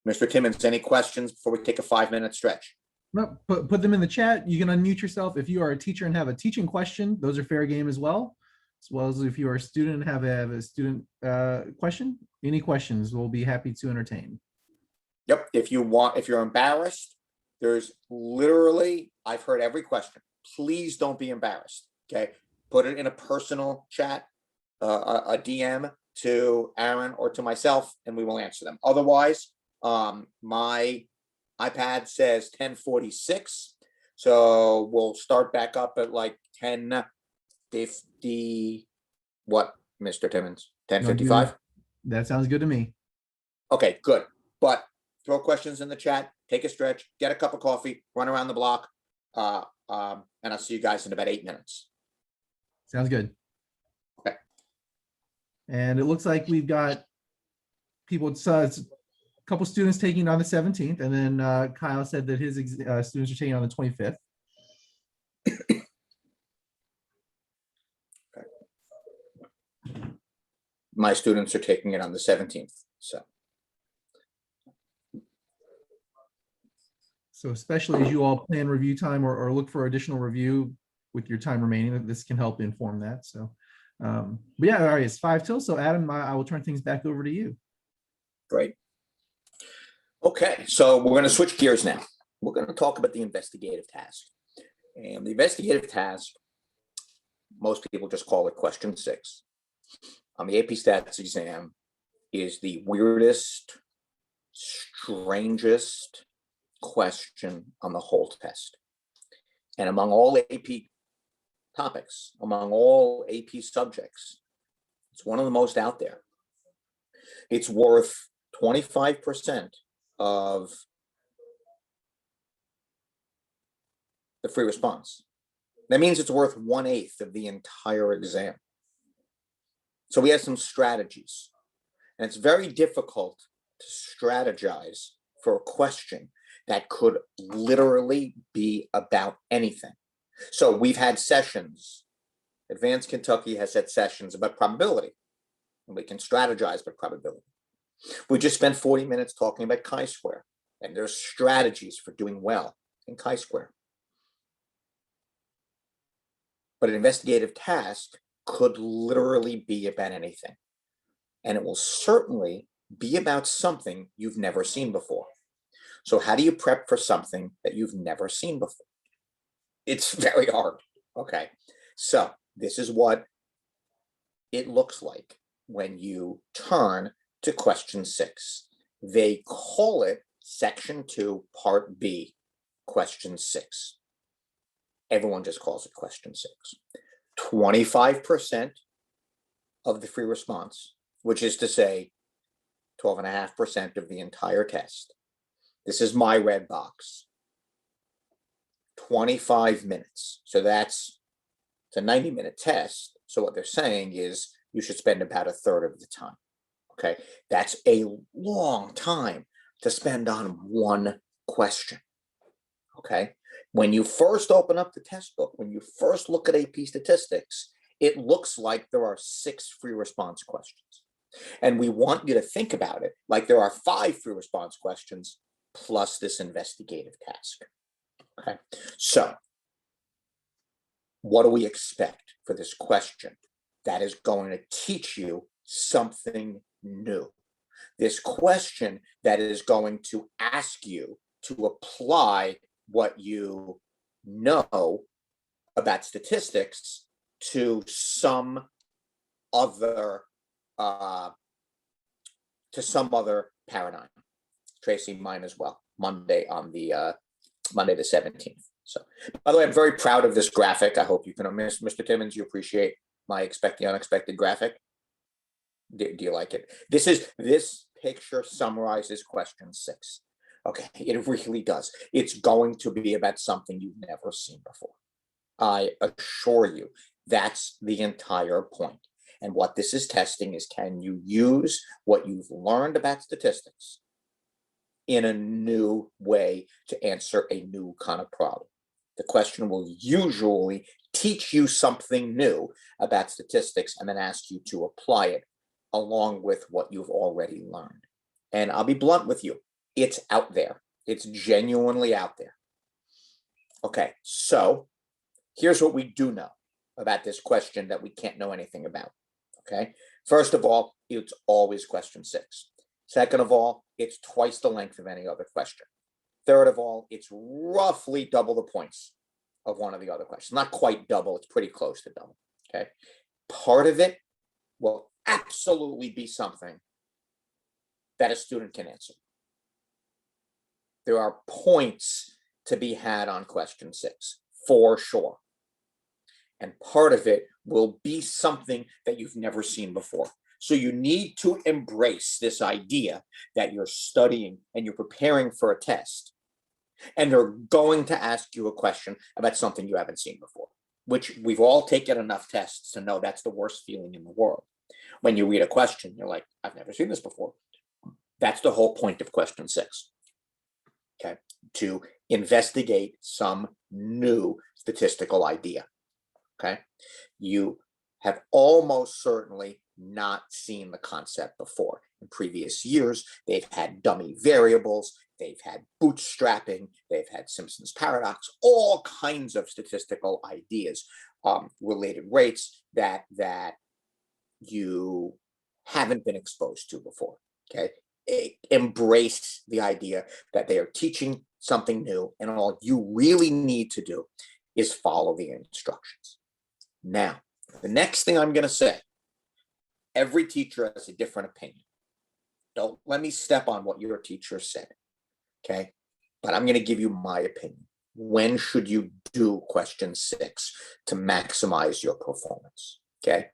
Mr. Timmons, any questions before we take a 5-minute stretch? No, put them in the chat. You can unmute yourself. If you are a teacher and have a teaching question, those are fair game as well as if you are a student and have a student question. Any questions, we'll be happy to entertain. Yep. If you're embarrassed, there's literally, I've heard every question. Please don't be embarrassed. Okay. Put it in a personal chat, a DM to Aaron or to myself, and we will answer them. Otherwise, my iPad says 10:46. So we'll start back up at like 10:50. What, Mr. Timmons? 10:55? That sounds good to me. Okay, good. But throw questions in the chat, take a stretch, get a cup of coffee, run around the block, and I'll see you guys in about 8 minutes. Sounds good. Okay. And it looks like we've got people, it's a couple students taking on the 17th, and then Kyle said that his students are taking on the 25th. Okay. My students are taking it on the 17th. So especially as you all plan review time or look for additional review with your time remaining, this can help inform that. So, but yeah, all right, it's 5 till. So Adam, I will turn things back over to you. Great. Okay, so we're going to switch gears now. We're going to talk about the investigative task. And the investigative task, most people just call it question 6. on the AP Stats exam is the weirdest, strangest question on the whole test. And among all AP topics, among all AP subjects, it's one of the most out there. It's worth 25% of the free response. That means it's worth 1/8 of the entire exam. So we have some strategies, and it's very difficult to strategize for a question that could literally be about anything. So we've had sessions. Advanced Kentucky has had sessions about probability, and we can strategize about probability. We just spent 40 minutes talking about Chi-square, and there's strategies for doing well in Chi-square. But an investigative task could literally be about anything. And it will certainly be about something you've never seen before. So how do you prep for something that you've never seen before? It's very hard. Okay. So this is what it looks like when you turn to question 6. They call it section 2, part B, question 6. Everyone just calls it question 6. 25% of the free response, which is to say 12.5% of the entire test. This is my red box. 25 minutes. So it's a 90-minute test. So what they're saying is you should spend about 1/3 of the time. Okay. That's a long time to spend on one question. Okay. When you first open up the test book, when you first look at AP statistics, it looks like there are 6 free response questions. And we want you to think about it like there are 5 free response questions plus this investigative task. Okay, so what do we expect for this question that is going to teach you something new? This question that is going to ask you to apply what you know about statistics to some other paradigm. Tracy, mine as well. Monday the 17th. So, by the way, I'm very proud of this graphic. I hope you can, Mr. Timmons, you appreciate my expect the unexpected graphic. Do you like it? This picture summarizes question 6. Okay, it really does. It's going to be about something you've never seen before. I assure you, that's the entire point. And what this is testing is, can you use what you've learned about statistics in a new way to answer a new kind of problem? The question will usually teach you something new about statistics and then ask you to apply it along with what you've already learned. And I'll be blunt with you. It's out there. It's genuinely out there. Okay, so here's what we do know about this question that we can't know anything about. Okay, first of all, it's always question 6. Second of all, it's twice the length of any other question. Third of all, it's roughly double the points of one of the other questions. Not quite double, it's pretty close to double. Okay, part of it will absolutely be something that a student can answer. There are points to be had on question 6, for sure. And part of it will be something that you've never seen before. So you need to embrace this idea that you're studying and you're preparing for a test, and they're going to ask you a question about something you haven't seen before, which we've all taken enough tests to know that's the worst feeling in the world. When you read a question, you're like, I've never seen this before. That's the whole point of question 6. Okay, to investigate some new statistical idea. Okay, you have almost certainly not seen the concept before. In previous years, they've had dummy variables, they've had bootstrapping, they've had Simpson's paradox, all kinds of statistical ideas, related rates that you haven't been exposed to before. Okay, embrace the idea that they are teaching something new, and all you really need to do is follow the instructions. Now, the next thing I'm going to say Every teacher has a different opinion. Don't let me step on what your teacher said, okay? But I'm going to give you my opinion. When should you do question 6 to maximize your performance, okay?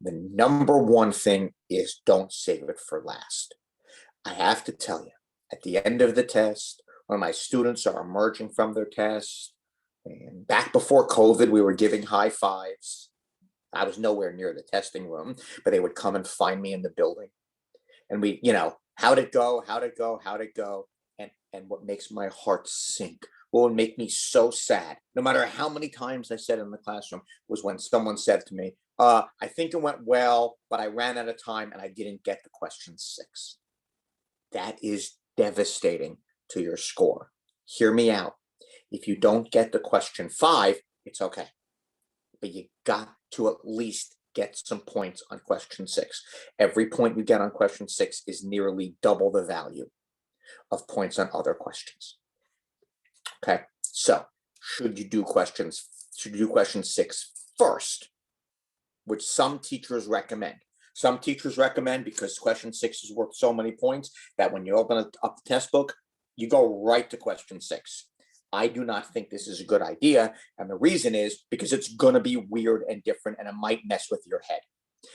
The number one thing is don't save it for last. I have to tell you, at the end of the test, when my students are emerging from their test, and back before COVID, we were giving high fives. I was nowhere near the testing room, but they would come and find me in the building. And we, how'd it go? How'd it go? How'd it go? And what makes my heart sink, what would make me so sad, no matter how many times I said in the classroom, was when someone said to me, I think it went well, but I ran out of time and I didn't get the question 6. That is devastating to your score. Hear me out. If you don't get the question 5, it's okay. But you got to at least get some points on question 6. Every point you get on question 6 is nearly double the value of points on other questions. Okay, so should you do question 6 first, which some teachers recommend. Some teachers recommend, because question 6 is worth so many points, that when you open up the test book, you go right to question 6. I do not think this is a good idea. And the reason is because it's going to be weird and different, and it might mess with your head.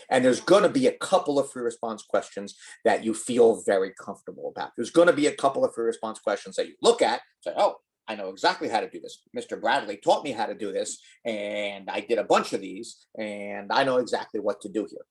And there's going to be a couple of free response questions that you feel very comfortable about. There's going to be a couple of free response questions that you look at, say, oh, I know exactly how to do this. Mr. Bradley taught me how to do this, and I did a bunch of these, and I know exactly what to do here.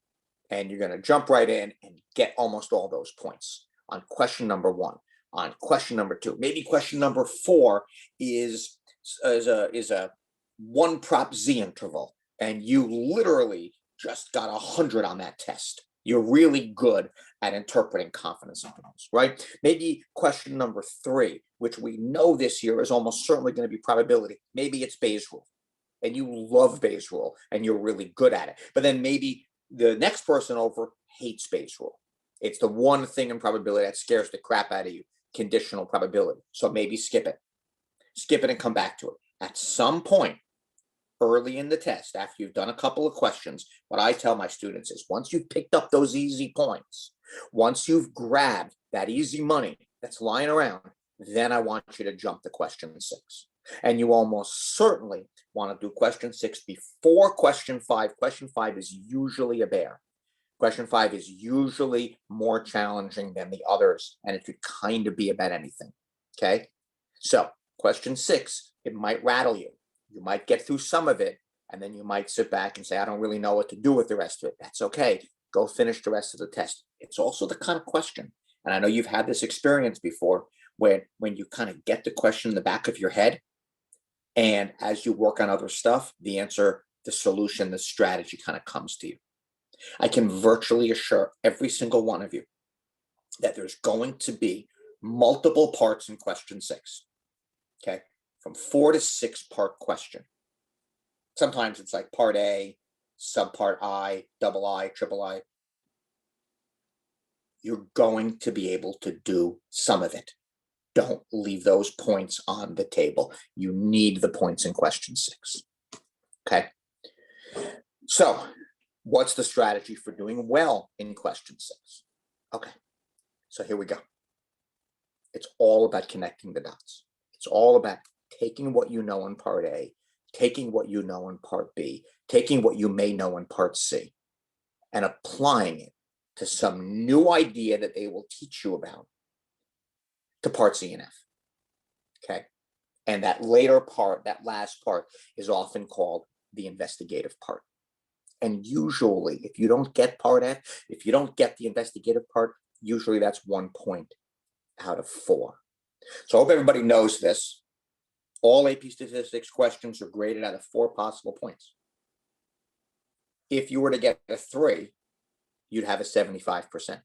And you're going to jump right in and get almost all those points on question number 1. On question number 2, maybe question number 4 is a 1 prop Z interval, and you literally just got 100 on that test. You're really good at interpreting confidence intervals, right? Maybe question number 3, which we know this year is almost certainly going to be probability. Maybe it's Bayes' rule, and you love Bayes' rule, and you're really good at it. But then maybe the next person over hates Bayes' rule. It's the one thing in probability that scares the crap out of you, conditional probability. So maybe skip it. Skip it and come back to it. At some point early in the test, after you've done a couple of questions, what I tell my students is, once you've picked up those easy points, once you've grabbed that easy money that's lying around, then I want you to jump to question 6. And you almost certainly want to do question 6 before question 5. Question 5 is usually a bear. Question 5 is usually more challenging than the others, and it could kind of be about anything, okay? So question 6, it might rattle you. You might get through some of it, and then you might sit back and say, I don't really know what to do with the rest of it. That's okay. Go finish the rest of the test. It's also the kind of question, and I know you've had this experience before, when you kind of get the question in the back of your head, and as you work on other stuff, the answer, the solution, the strategy kind of comes to you. I can virtually assure every single one of you that there's going to be multiple parts in question 6, okay? From 4 to 6 part question. Sometimes it's like part A, subpart I, double I, triple I. You're going to be able to do some of it. Don't leave those points on the table. You need the points in question 6, okay? So what's the strategy for doing well in question 6? Okay, so here we go. It's all about connecting the dots. It's all about taking what you know in part A, taking what you know in part B, taking what you may know in part C, and applying it to some new idea that they will teach you about to part C and F, okay? And that later part, that last part, is often called the investigative part. And usually, if you don't get part F, if you don't get the investigative part, usually that's 1 point out of 4. So I hope everybody knows this. All AP statistics questions are graded out of 4 possible points. If you were to get a 3, you'd have a 75%.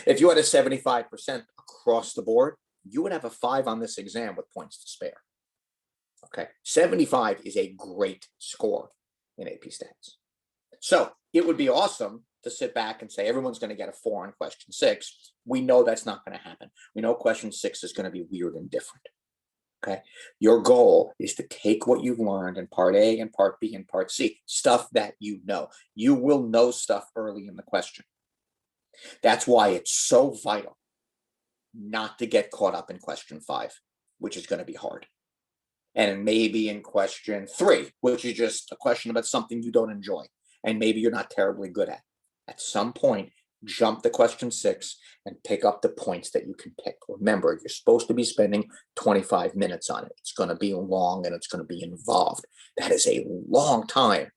If you had a 75% across the board, you would have a 5 on this exam with points to spare. Okay, 75 is a great score in AP Stats. So it would be awesome to sit back and say everyone's going to get a 4 on question 6. We know that's not going to happen. We know question 6 is going to be weird and different. Okay. Your goal is to take what you've learned in part A and part B and part C, stuff that you know. You will know stuff early in the question. That's why it's so vital not to get caught up in question 5, which is going to be hard. And maybe in question 3, which is just a question about something you don't enjoy and maybe you're not terribly good at. At some point, jump to question 6 and pick up the points that you can pick. Remember, you're supposed to be spending 25 minutes on it. It's going to be long and it's going to be involved. That is a long time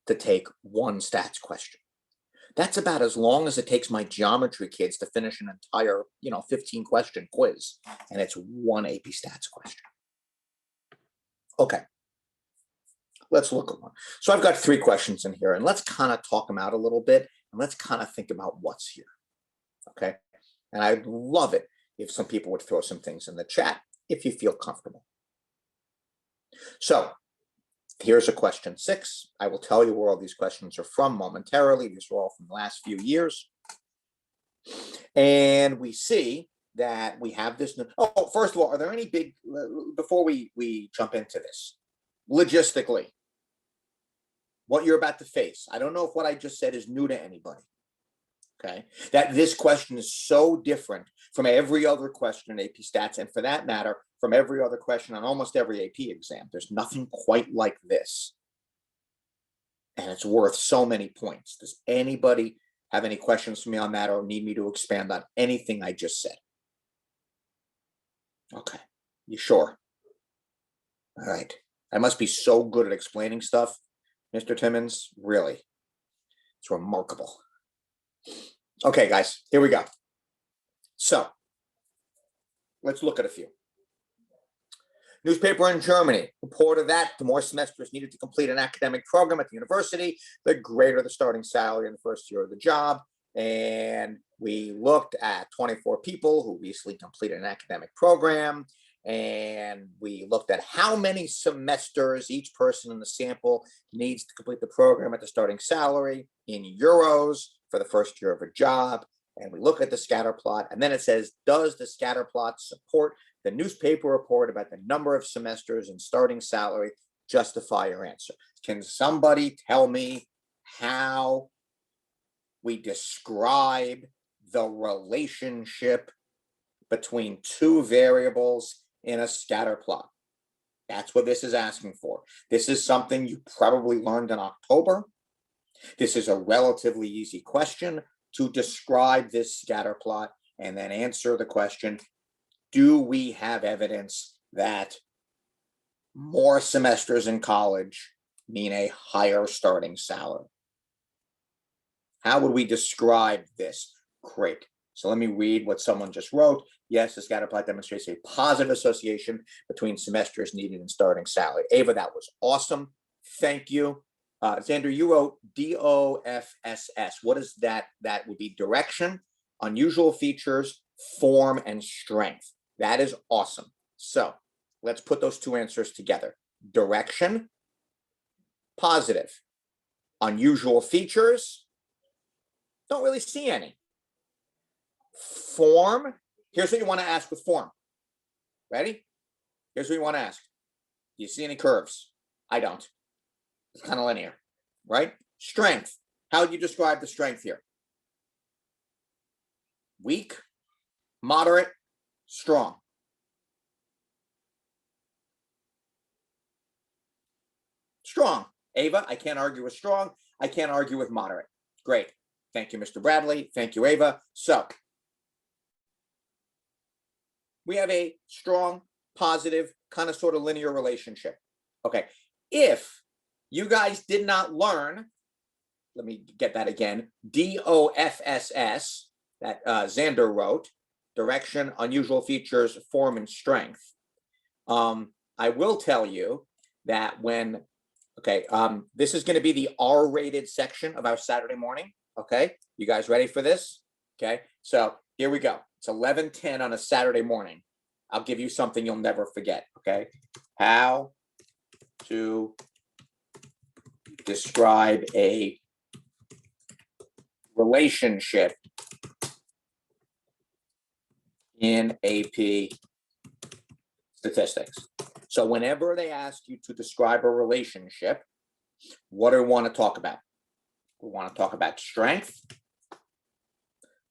to take one stats question. That's about as long as it takes my geometry kids to finish an entire, 15 question quiz. And it's one AP stats question. Okay. Let's look at one. So I've got 3 questions in here, and let's kind of talk them out a little bit, and let's kind of think about what's here. Okay. And I'd love it if some people would throw some things in the chat if you feel comfortable. So here's a question 6. I will tell you where all these questions are from momentarily. These are all from the last few years. And we see that we have this. Oh, first of all, are there any big, before we jump into this, logistically, what you're about to face? I don't know if what I just said is new to anybody. Okay, that this question is so different from every other question in AP Stats, and for that matter, from every other question on almost every AP exam. There's nothing quite like this. And it's worth so many points. Does anybody have any questions for me on that or need me to expand on anything I just said? Okay, you sure? All right. I must be so good at explaining stuff, Mr. Timmons. Really, it's remarkable. Okay, guys, here we go. So let's look at a few. Newspaper in Germany reported that the more semesters needed to complete an academic program at the university, the greater the starting salary in the first year of the job. And we looked at 24 people who recently completed an academic program. And we looked at how many semesters each person in the sample needs to complete the program at the starting salary in euros for the first year of a job. And we look at the scatter plot, and then it says, does the scatter plot support the newspaper report about the number of semesters and starting salary? Justify your answer. Can somebody tell me how we describe the relationship between 2 variables in a scatter plot? That's what this is asking for. This is something you probably learned in October. This is a relatively easy question to describe this scatter plot and then answer the question, do we have evidence that more semesters in college mean a higher starting salary? How would we describe this? Great. So let me read what someone just wrote. Yes, the scatter plot demonstrates a positive association between semesters needed and starting salary. Ava, that was awesome. Thank you. Xander, you wrote DOFSS. What is that? That would be direction, unusual features, form, and strength. That is awesome. So let's put those 2 answers together. Direction, positive. Unusual features, don't really see any. Form, here's what you want to ask with form. Ready? Here's what you want to ask. Do you see any curves? I don't. It's kind of linear, right? Strength. How would you describe the strength here? Weak, moderate, strong. Strong. Ava, I can't argue with strong. I can't argue with moderate. Great. Thank you, Mr. Bradley. Thank you, Ava. So we have a strong, positive, kind of sort of linear relationship. Okay. If you guys did not learn, let me get that again, DOFSS, that Xander wrote, direction, unusual features, form, and strength. I will tell you that when, okay, this is going to be the R-rated section of our Saturday morning. Okay, you guys ready for this? Okay, so here we go. It's 11:10 on a Saturday morning. I'll give you something you'll never forget. Okay, how to describe a relationship in AP statistics. So whenever they ask you to describe a relationship, what do we want to talk about? We want to talk about strength,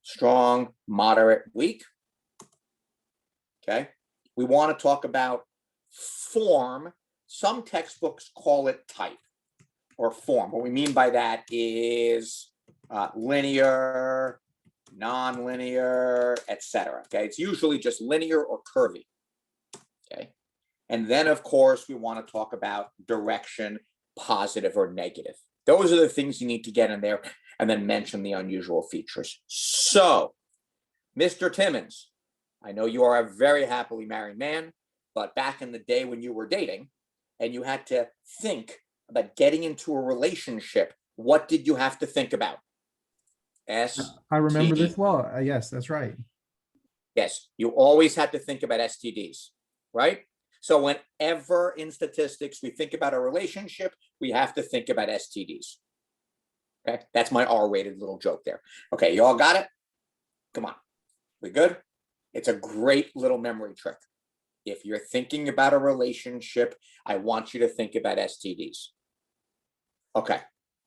strong, moderate, weak. Okay. We want to talk about form. Some textbooks call it type or form. What we mean by that is linear, non-linear, etc. Okay. It's usually just linear or curvy. Okay. And then, of course, we want to talk about direction, positive or negative. Those are the things you need to get in there, and then mention the unusual features. So, Mr. Timmons, I know you are a very happily married man, but back in the day when you were dating and you had to think about getting into a relationship, what did you have to think about? I remember this well. Yes, that's right. Yes, you always had to think about STDs, right? So whenever in statistics we think about a relationship, we have to think about STDs. Okay, that's my R-rated little joke there. Okay, you all got it? Come on, we good? It's a great little memory trick. If you're thinking about a relationship, I want you to think about STDs. Okay,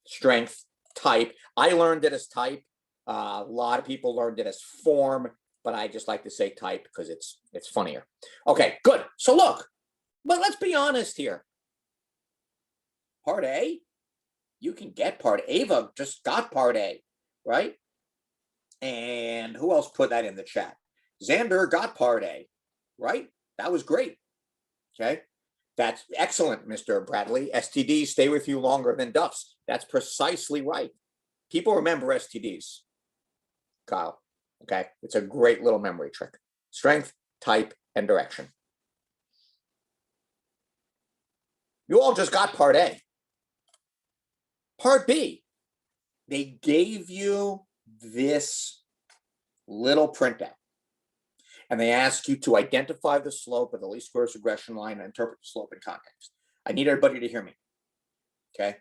strength, type. I learned it as type. A lot of people learned it as form, but I just like to say type because it's funnier. Okay, good. So look, but let's be honest here. Part A, you can get part A. Ava just got part A, right? And who else put that in the chat? Xander got part A, right? That was great. Okay, that's excellent, Mr. Bradley. STDs stay with you longer than duffs. That's precisely right. People remember STDs, Kyle. Okay, it's a great little memory trick. Strength, type, and direction. You all just got part A. Part B, they gave you this little printout. And they ask you to identify the slope of the least squares regression line and interpret the slope in context. I need everybody to hear me, okay?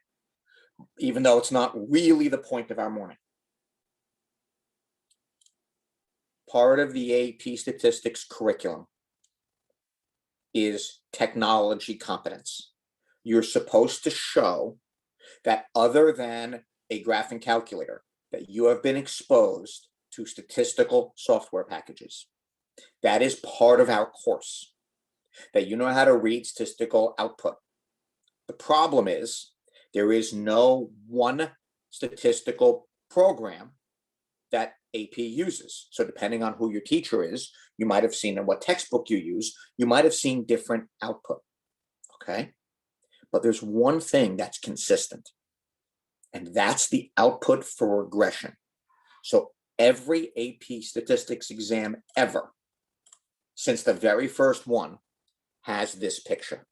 Even though it's not really the point of our morning. Part of the AP statistics curriculum is technology competence. You're supposed to show that other than a graphing calculator, that you have been exposed to statistical software packages. That is part of our course, that you know how to read statistical output. The problem is there is no one statistical program that AP uses. So depending on who your teacher is, you might have seen in what textbook you use, you might have seen different output, okay? But there's one thing that's consistent, and that's the output for regression. So every AP statistics exam ever, since the very first one, has this picture.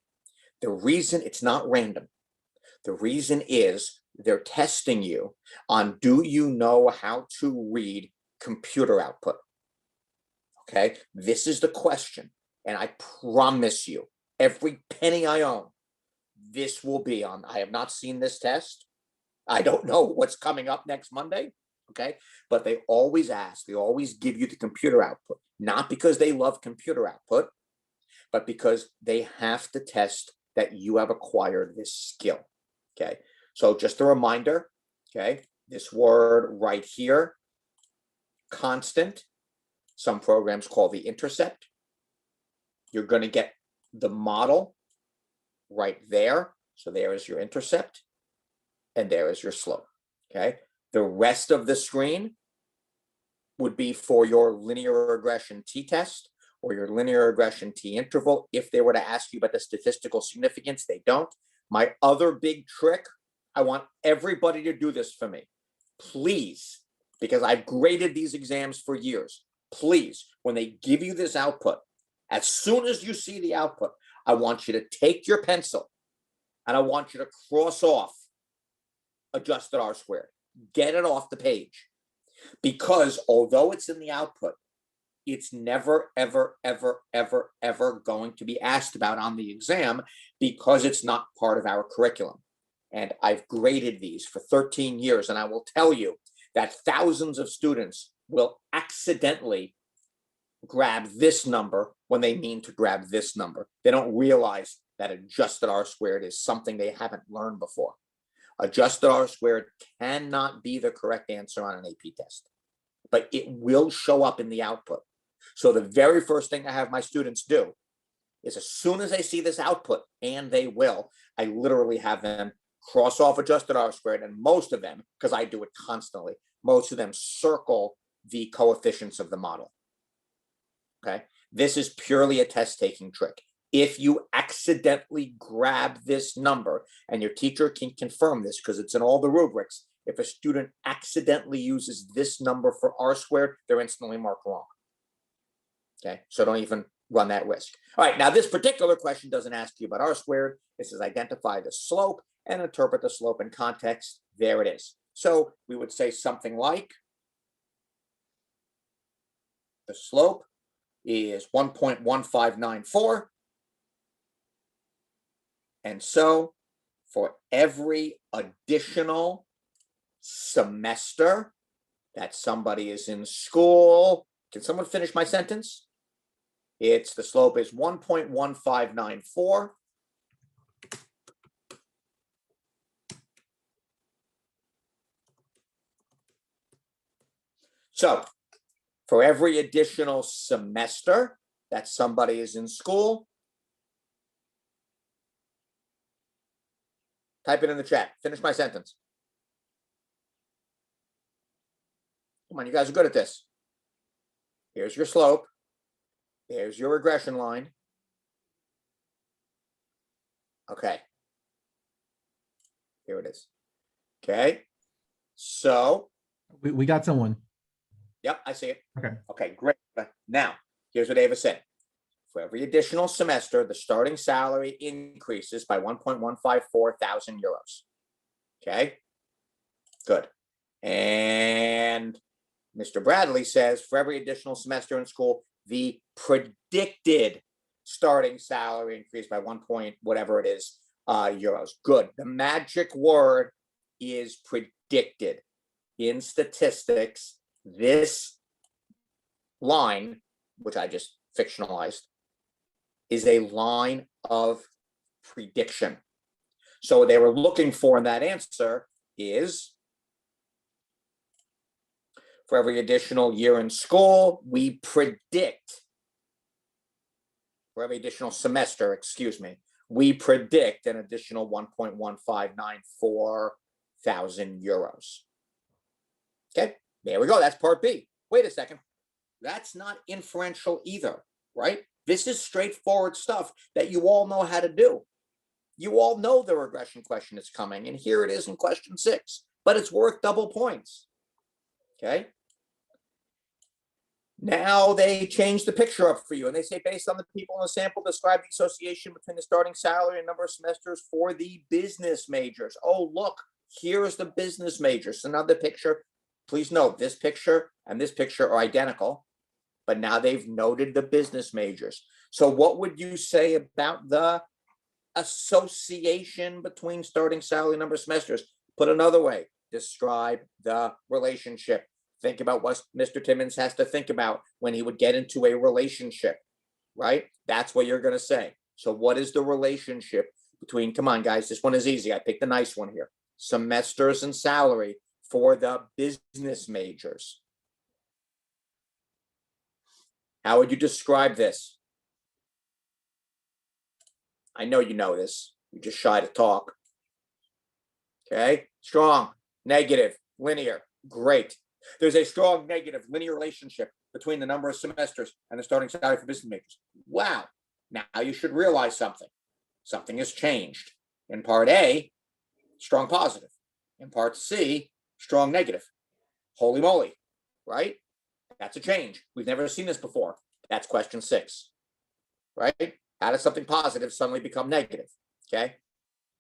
The reason it's not random, the reason is they're testing you on, do you know how to read computer output? Okay, this is the question. And I promise you, every penny I own, this will be on. I have not seen this test. I don't know what's coming up next Monday. Okay, but they always ask, they always give you the computer output, not because they love computer output, but because they have to test that you have acquired this skill. Okay, so just a reminder, okay, this word right here, constant, some programs call the intercept. You're going to get the model right there. So there is your intercept, and there is your slope. Okay. The rest of the screen would be for your linear regression t-test or your linear regression t-interval. If they were to ask you about the statistical significance, they don't. My other big trick, I want everybody to do this for me. Please, because I've graded these exams for years. Please, when they give you this output, as soon as you see the output, I want you to take your pencil and I want you to cross off adjusted R squared. Get it off the page, because although it's in the output, it's never, ever, ever, ever, ever going to be asked about on the exam because it's not part of our curriculum. And I've graded these for 13 years, and I will tell you that thousands of students will accidentally grab this number when they mean to grab this number. They don't realize that adjusted R squared is something they haven't learned before. Adjusted R squared cannot be the correct answer on an AP test, but it will show up in the output. So the very first thing I have my students do is, as soon as they see this output, and they will, I literally have them cross off adjusted R squared, and most of them, because I do it constantly, most of them circle the coefficients of the model. Okay, this is purely a test taking trick. If you accidentally grab this number, and your teacher can confirm this because it's in all the rubrics, if a student accidentally uses this number for R squared, they're instantly marked wrong. Okay, so don't even run that risk. All right, now this particular question doesn't ask you about R squared. This is identify the slope and interpret the slope in context. There it is. So we would say something like, the slope is 1.1594. And so for every additional semester that somebody is in school, can someone finish my sentence? It's the slope is 1.1594. So for every additional semester that somebody is in school, type it in the chat. Finish my sentence. Come on, you guys are good at this. Here's your slope. Here's your regression line. Okay. Here it is. Okay. So. We got someone. Yep, I see it. Okay. Okay, great. Now, here's what Ava said. For every additional semester, the starting salary increases by 1.154 thousand euros. Okay, good. And Mr. Bradley says, for every additional semester in school, the predicted starting salary increased by 1 point, whatever it is, euros. Good. The magic word is predicted. In statistics, this line, which I just fictionalized, is a line of prediction. So what they were looking for in that answer is, for every additional year in school, we predict, for every additional semester, excuse me, we predict an additional 1.1594 thousand euros. Okay, there we go. That's part B. Wait a second. That's not inferential either, right? This is straightforward stuff that you all know how to do. You all know the regression question is coming, and here it is in question 6, but it's worth double points. Okay. Now they change the picture up for you, and they say, based on the people in the sample, describe the association between the starting salary and number of semesters for the business majors. Oh, look, here's the business majors. So now the picture, please note, this picture and this picture are identical, but now they've noted the business majors. So what would you say about the association between starting salary and number of semesters? Put another way, describe the relationship. Think about what Mr. Timmons has to think about when he would get into a relationship, right? That's what you're going to say. So what is the relationship between, come on, guys, this one is easy. I picked the nice one here. Semesters and salary for the business majors. How would you describe this? I know you know this. You're just shy to talk. Okay, strong, negative, linear, great. There's a strong negative linear relationship between the number of semesters and the starting salary for business majors. Wow. Now you should realize something. Something has changed. In part A, strong positive. In part C, strong negative. Holy moly, right? That's a change. We've never seen this before. That's question 6, right? How does something positive suddenly become negative? Okay.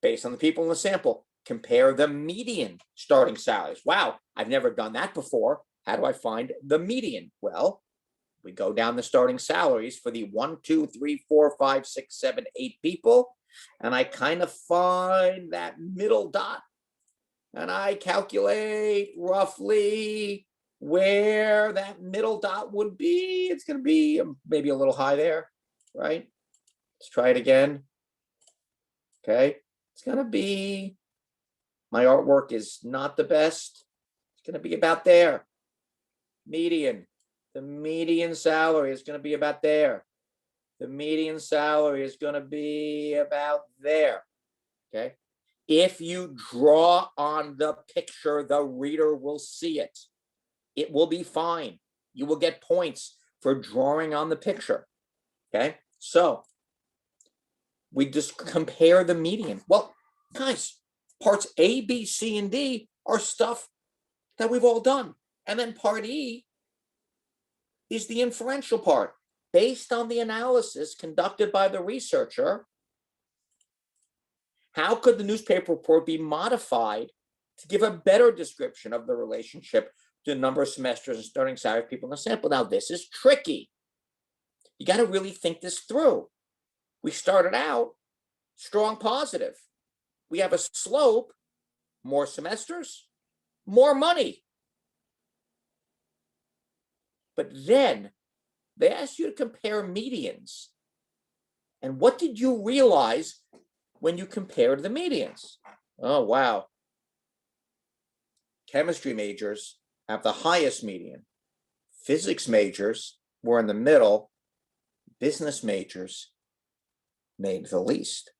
Based on the people in the sample, compare the median starting salaries. Wow, I've never done that before. How do I find the median? Well, we go down the starting salaries for the 1, 2, 3, 4, 5, 6, 7, 8 people, and I kind of find that middle dot, and I calculate roughly where that middle dot would be. It's going to be maybe a little high there, right? Let's try it again. Okay, it's going to be, my artwork is not the best. It's going to be about there. Median. The median salary is going to be about there. The median salary is going to be about there. Okay. If you draw on the picture, the reader will see it. It will be fine. You will get points for drawing on the picture. Okay. So we just compare the median. Well, guys, parts A, B, C, and D are stuff that we've all done. And then part E is the inferential part. Based on the analysis conducted by the researcher, how could the newspaper report be modified to give a better description of the relationship to the number of semesters and starting salary of people in the sample? Now, this is tricky. You got to really think this through. We started out strong positive. We have a slope, more semesters, more money. But then they asked you to compare medians. And what did you realize when you compared the medians? Oh, wow. Chemistry majors have the highest median. Physics majors were in the middle. Business majors made the least.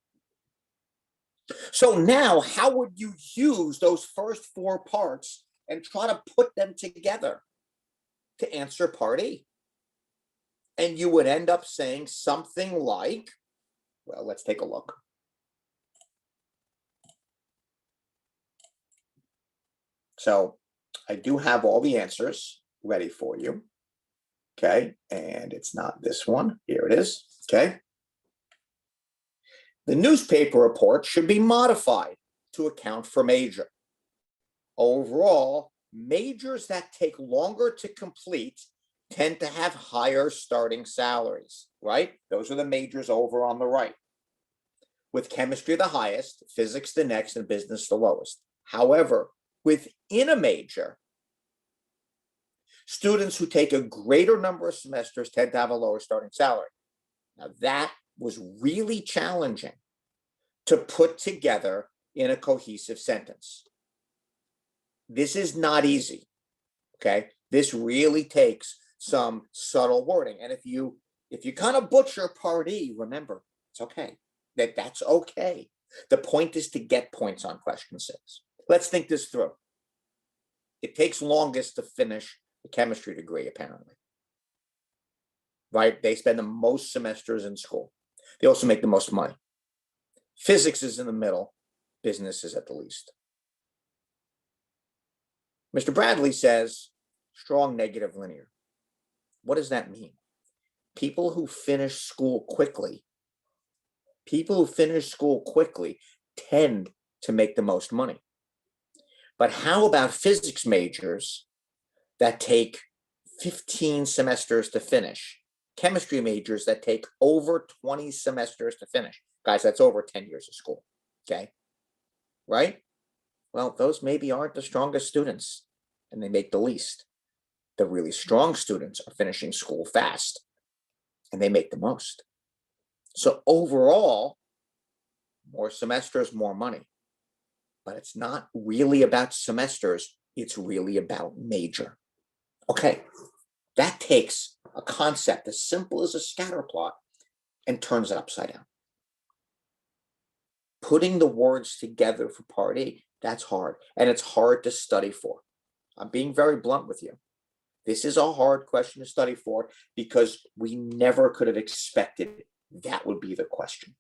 So now, how would you use those first four parts and try to put them together to answer part E? And you would end up saying something like, well, let's take a look. So I do have all the answers ready for you. Okay, and it's not this one. Here it is. Okay. The newspaper report should be modified to account for major. Overall, majors that take longer to complete tend to have higher starting salaries, right? Those are the majors over on the right. With chemistry the highest, physics the next, and business the lowest. However, within a major, students who take a greater number of semesters tend to have a lower starting salary. Now, that was really challenging to put together in a cohesive sentence. This is not easy, okay? This really takes some subtle wording. And if you kind of butcher part E, remember, it's okay. That's okay. The point is to get points on question 6. Let's think this through. It takes longest to finish a chemistry degree, apparently. Right? They spend the most semesters in school. They also make the most money. Physics is in the middle. Business is at the least. Mr. Bradley says, strong negative linear. What does that mean? People who finish school quickly tend to make the most money. But how about physics majors that take 15 semesters to finish? Chemistry majors that take over 20 semesters to finish. Guys, that's over 10 years of school, okay? Right? Well, those maybe aren't the strongest students, and they make the least. The really strong students are finishing school fast, and they make the most. So overall, more semesters, more money. But it's not really about semesters. It's really about major. Okay, that takes a concept as simple as a scatter plot and turns it upside down. Putting the words together for part E, that's hard. And it's hard to study for. I'm being very blunt with you. This is a hard question to study for because we never could have expected that would be the question.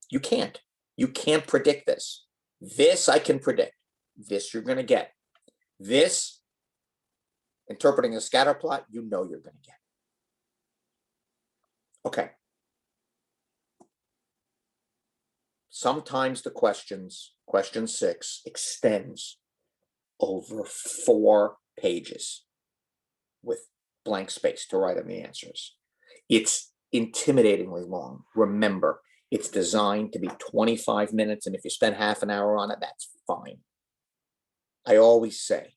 You can't. You can't predict this. This I can predict. This you're going to get. This, interpreting a scatter plot, you know you're going to get. Okay. Sometimes the question 6, extends over 4 pages with blank space to write in the answers. It's intimidatingly long. Remember, it's designed to be 25 minutes, and if you spend half an hour on it, that's fine. I always say,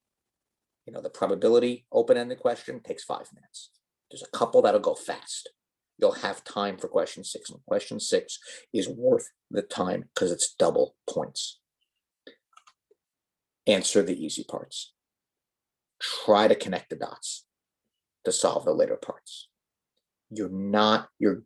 You know, the probability open-ended question takes 5 minutes. There's a couple that'll go fast. You'll have time for question 6, and question 6 is worth the time because it's double points. Answer the easy parts. Try to connect the dots to solve the later parts. Your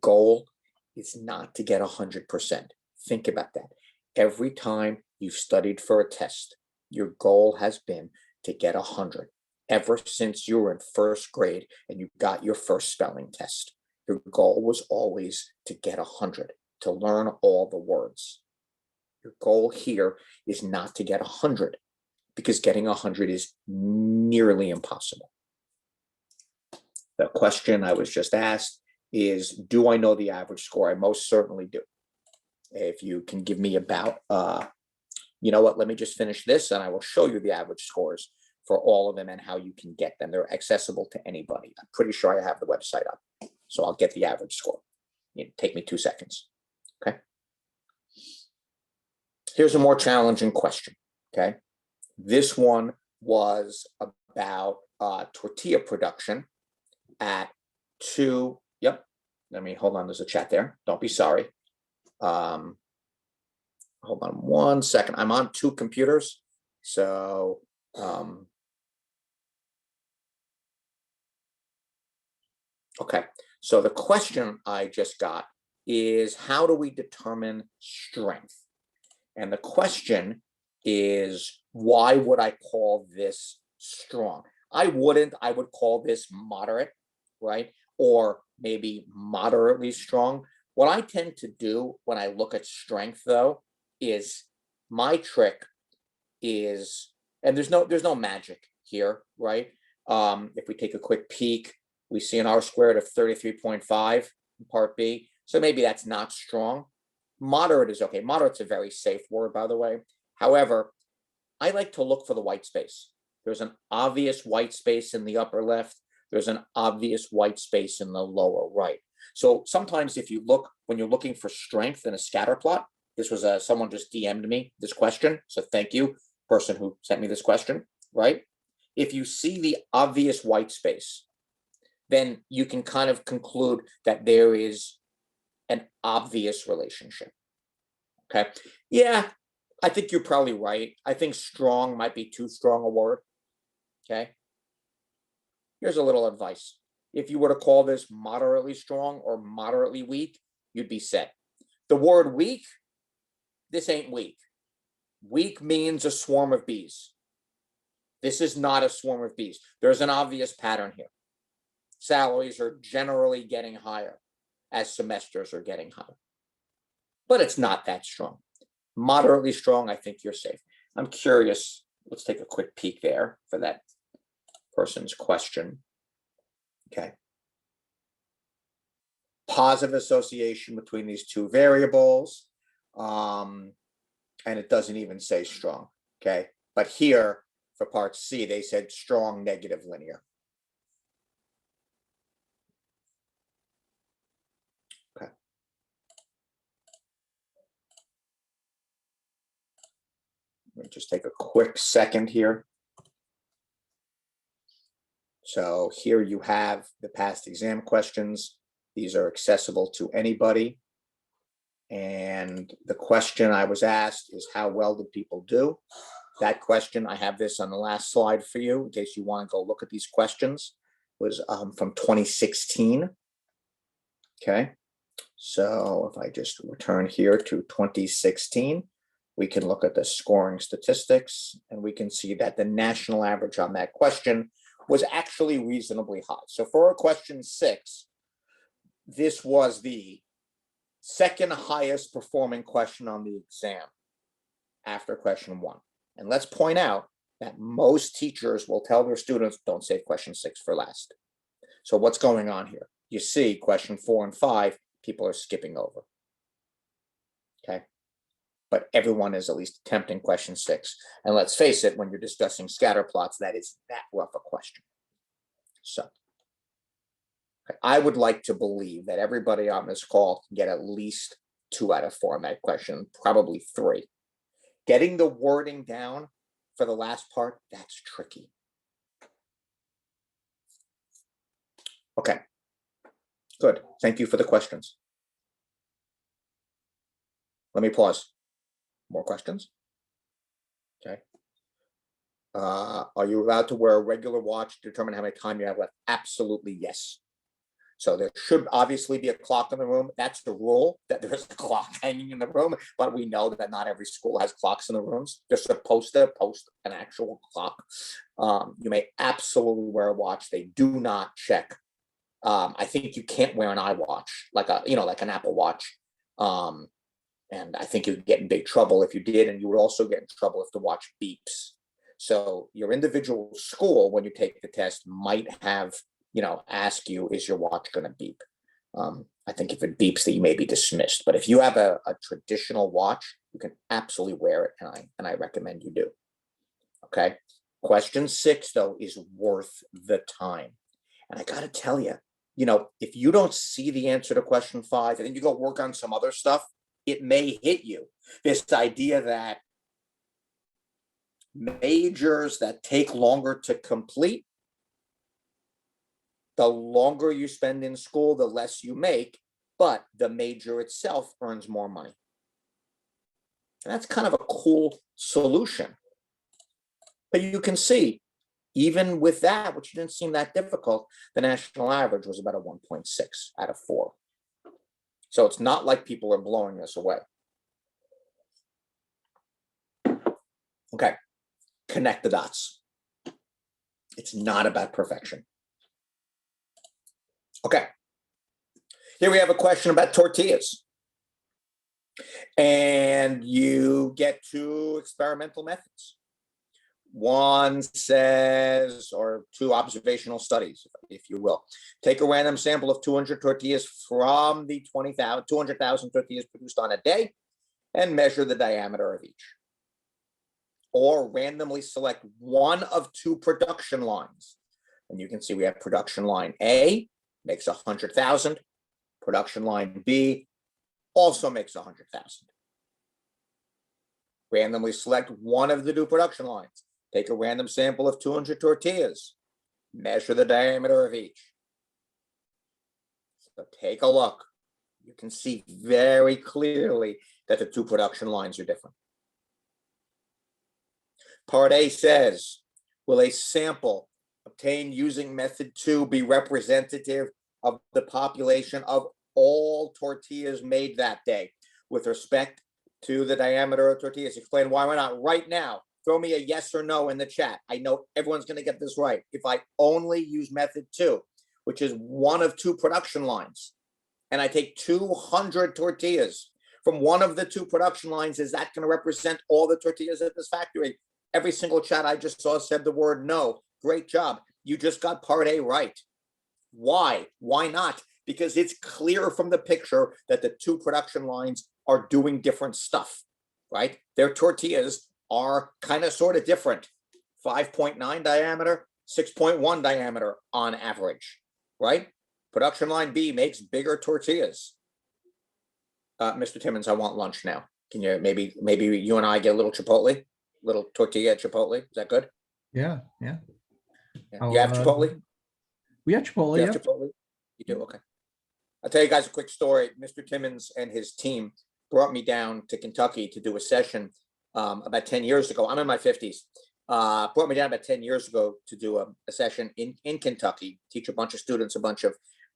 goal is not to get 100%. Think about that. Every time you've studied for a test, your goal has been to get 100. Ever since you were in 1st grade and you got your first spelling test, your goal was always to get 100, to learn all the words. Your goal here is not to get 100, because getting 100 is nearly impossible. The question I was just asked is, do I know the average score? I most certainly do. If you can give me about, you know what, let me just finish this and I will show you the average scores for all of them and how you can get them. They're accessible to anybody. I'm pretty sure I have the website up, so I'll get the average score. It'll take me 2 seconds, okay? Here's a more challenging question, okay? This one was about tortilla production at 2, yep, let me, hold on, there's a chat there. Don't be sorry. Hold on 1 second. I'm on 2 computers, so okay. So the question I just got is, how do we determine strength? And the question is, why would I call this strong? I wouldn't. I would call this moderate, right? Or maybe moderately strong. What I tend to do when I look at strength, though, is my trick is, and there's no magic here, right? If we take a quick peek, we see an R-squared of 33.5 in part B. So maybe that's not strong. Moderate is okay. Moderate's a very safe word, by the way. However, I like to look for the white space. There's an obvious white space in the upper left. There's an obvious white space in the lower right. So sometimes if you look, when you're looking for strength in a scatter plot, this was someone just DM'd me this question. So thank you, person who sent me this question, right? If you see the obvious white space, then you can kind of conclude that there is an obvious relationship, okay? Yeah, I think you're probably right. I think strong might be too strong a word, okay? Here's a little advice. If you were to call this moderately strong or moderately weak, you'd be set. The word weak, this ain't weak. Weak means a swarm of bees. This is not a swarm of bees. There's an obvious pattern here. Salaries are generally getting higher as semesters are getting higher, but it's not that strong. Moderately strong, I think you're safe. I'm curious. Let's take a quick peek there for that person's question. Okay. Positive association between these 2 variables. And it doesn't even say strong. Okay. But here for part C, they said strong negative linear. Okay. Let me just take a quick second here. So here you have the past exam questions. These are accessible to anybody. And the question I was asked is, how well did people do? That question, I have this on the last slide for you, in case you want to go look at these questions, was from 2016. Okay, so if I just return here to 2016, we can look at the scoring statistics, and we can see that the national average on that question was actually reasonably high. So for a question 6, this was the second highest performing question on the exam after question 1. And let's point out that most teachers will tell their students, don't save question 6 for last. So what's going on here? You see question 4 and 5, people are skipping over. Okay. But everyone is at least attempting question 6. And let's face it, when you're discussing scatter plots, that is that rough a question. So I would like to believe that everybody on this call can get at least 2 out of 4 on that question, probably 3. Getting the wording down for the last part, that's tricky. Okay. Good. Thank you for the questions. Let me pause. More questions? Okay. Are you allowed to wear a regular watch to determine how much time you have left? Absolutely, yes. So there should obviously be a clock in the room. That's the rule, that there's a clock hanging in the room, but we know that not every school has clocks in the rooms. They're supposed to post an actual clock. You may absolutely wear a watch. They do not check. I think you can't wear an iWatch, like an Apple Watch. And I think you'd get in big trouble if you did, and you would also get in trouble if the watch beeps. So your individual school, when you take the test, might have, ask you, is your watch going to beep? I think if it beeps, that you may be dismissed. But if you have a traditional watch, you can absolutely wear it, and I recommend you do. Okay. Question 6, though, is worth the time. And I got to tell you, if you don't see the answer to question 5, and then you go work on some other stuff, it may hit you. This idea that majors that take longer to complete, the longer you spend in school, the less you make, but the major itself earns more money. And that's kind of a cool solution. But you can see, even with that, which didn't seem that difficult, the national average was about a 1.6 out of 4. So it's not like people are blowing this away. Okay, connect the dots. It's not about perfection. Okay, here we have a question about tortillas. And you get 2 experimental methods. One says, or 2 observational studies, if you will. Take a random sample of 200 tortillas from the 200,000 tortillas produced on a day and measure the diameter of each. Or randomly select one of 2 production lines. And you can see we have production line A makes 100,000. Production line B also makes 100,000. Randomly select one of the 2 production lines. Take a random sample of 200 tortillas. Measure the diameter of each. So take a look. You can see very clearly that the 2 production lines are different. Part A says, will a sample obtained using method 2 be representative of the population of all tortillas made that day with respect to the diameter of tortillas? Explain why or not right now. Throw me a yes or no in the chat. I know everyone's going to get this right. If I only use method 2, which is one of 2 production lines, and I take 200 tortillas from one of the 2 production lines, is that going to represent all the tortillas at this factory? Every single chat I just saw said the word no. Great job. You just got part A right. Why? Why not? Because it's clear from the picture that the 2 production lines are doing different stuff, right? Their tortillas are kind of sort of different. 5.9 diameter, 6.1 diameter on average, right? Production line B makes bigger tortillas. Mr. Timmons, I want lunch now. Can you maybe you and I get a little Chipotle, little tortilla at Chipotle? Is that good? Yeah. You have Chipotle? We have Chipotle. You have Chipotle? You do? Okay. I'll tell you guys a quick story. Mr. Timmons and his team brought me down to Kentucky to do a session about 10 years ago. I'm in my 50s. Brought me down about 10 years ago to do a session in Kentucky, teach a bunch of students, a bunch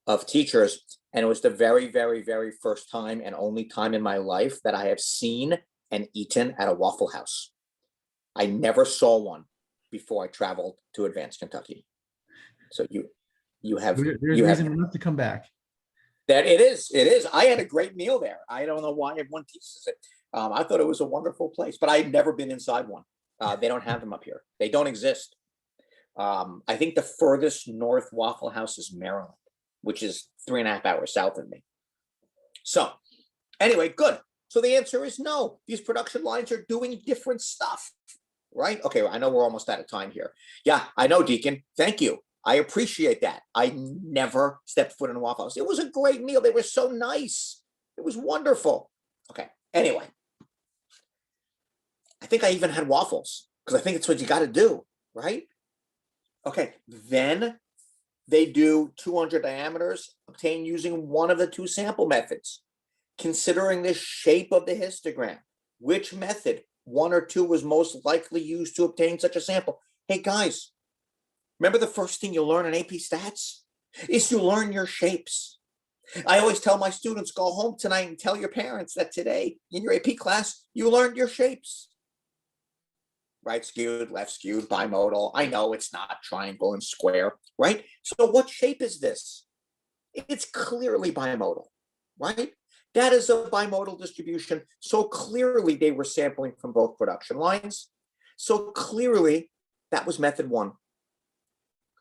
of teachers. And it was the very, very, very first time and only time in my life that I have seen and eaten at a Waffle House. I never saw one before I traveled to Advanced Kentucky. So you have reason enough to come back. That it is. I had a great meal there. I don't know why everyone teases it. I thought it was a wonderful place, but I'd never been inside one. They don't have them up here. They don't exist. I think the furthest north Waffle House is Maryland, which is 3.5 hours south of me. So anyway, good. So the answer is no. These production lines are doing different stuff, right? Okay, I know we're almost out of time here. Yeah, I know, Deacon. Thank you. I appreciate that. I never stepped foot in a Waffle House. It was a great meal. They were so nice. It was wonderful. Okay, anyway. I think I even had waffles because I think it's what you got to do, right? Okay, then They do 200 diameters obtained using one of the two sample methods. Considering the shape of the histogram, which method, one or two, was most likely used to obtain such a sample? Hey guys, remember the first thing you learn in AP Stats is you learn your shapes. I always tell my students, go home tonight and tell your parents that today in your AP class, you learned your shapes. Right skewed, left skewed, bimodal. I know it's not triangle and square, right? So what shape is this? It's clearly bimodal, right? That is a bimodal distribution. So clearly they were sampling from both production lines. So clearly that was method one.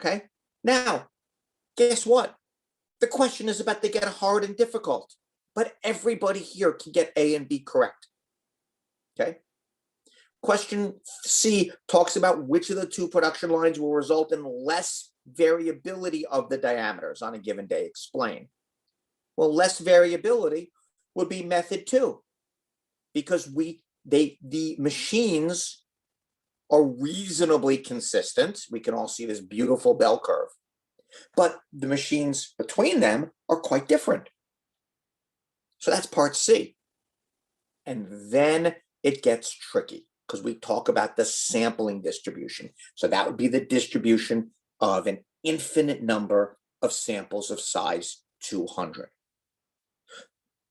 Okay. Now, guess what? The question is about to get hard and difficult, but everybody here can get A and B correct. Okay. Question C talks about which of the two production lines will result in less variability of the diameters on a given day. Explain. Well, less variability would be method two, because the machines are reasonably consistent. We can all see this beautiful bell curve, but the machines between them are quite different. So that's part C. And then it gets tricky because we talk about the sampling distribution. So that would be the distribution of an infinite number of samples of size 200.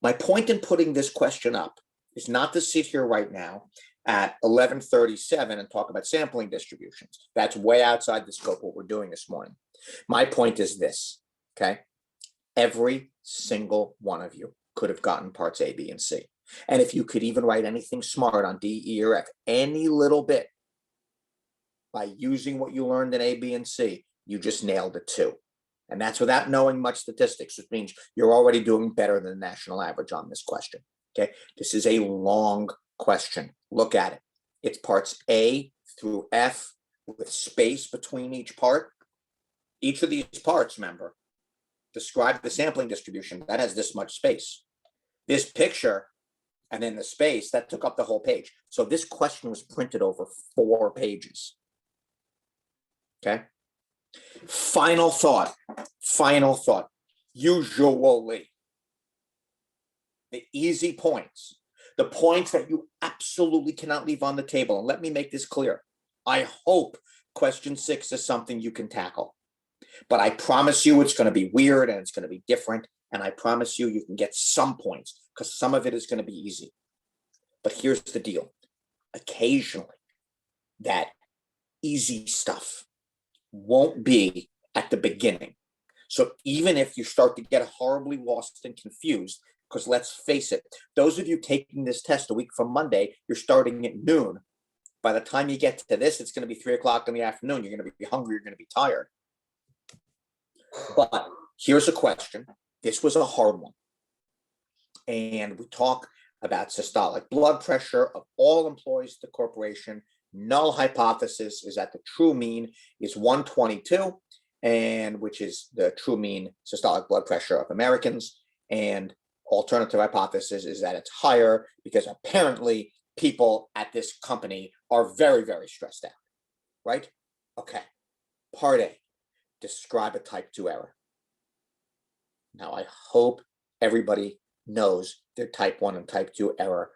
My point in putting this question up is not to sit here right now at 11:37 and talk about sampling distributions. That's way outside the scope of what we're doing this morning. My point is this, okay? Every single one of you could have gotten parts A, B, and C. And if you could even write anything smart on D, E, or F, any little bit, by using what you learned in A, B, and C, you just nailed it too. And that's without knowing much statistics, which means you're already doing better than the national average on this question. Okay, this is a long question. Look at it. It's parts A through F with space between each part. Each of these parts, remember, describe the sampling distribution. That has this much space. This picture and then the space, that took up the whole page. So this question was printed over 4 pages. Okay. Final thought. Usually, the easy points, the points that you absolutely cannot leave on the table. And let me make this clear. I hope question 6 is something you can tackle. But I promise you it's going to be weird and it's going to be different. And I promise you can get some points because some of it is going to be easy. But here's the deal. Occasionally, that easy stuff won't be at the beginning. So even if you start to get horribly lost and confused, because let's face it, those of you taking this test a week from Monday, you're starting at noon. By the time you get to this, it's going to be 3 o'clock in the afternoon. You're going to be hungry. You're going to be tired. But here's a question. This was a hard one. And we talk about systolic blood pressure of all employees of the corporation. Null hypothesis is that the true mean is 122, and which is the true mean systolic blood pressure of Americans. And alternative hypothesis is that it's higher because apparently people at this company are very, very stressed out, right? Okay. Part A, describe a type 2 error. Now, I hope everybody knows their type 1 and type 2 error.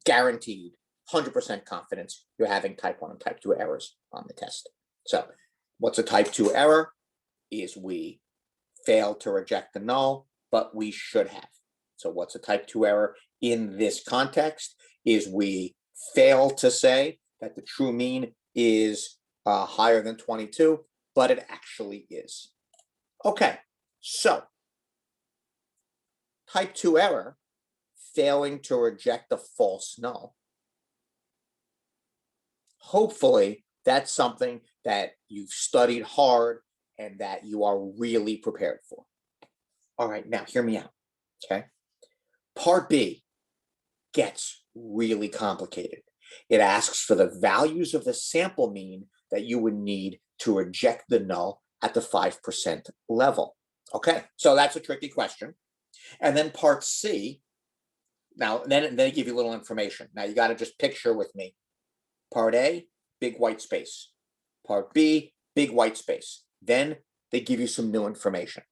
Guaranteed, 100% confidence you're having type 1 and type 2 errors on the test. So what's a type 2 error? Is we failed to reject the null, but we should have. So what's a type 2 error in this context? Is we fail to say that the true mean is higher than 22, but it actually is. Okay, so type 2 error, failing to reject a false null. Hopefully, that's something that you've studied hard and that you are really prepared for. All right, now hear me out, okay? Part B gets really complicated. It asks for the values of the sample mean that you would need to reject the null at the 5% level. Okay, so that's a tricky question. And then part C, now then they give you a little information. Now you got to just picture with me. Part A, big white space. Part B, big white space. Then they give you some new information.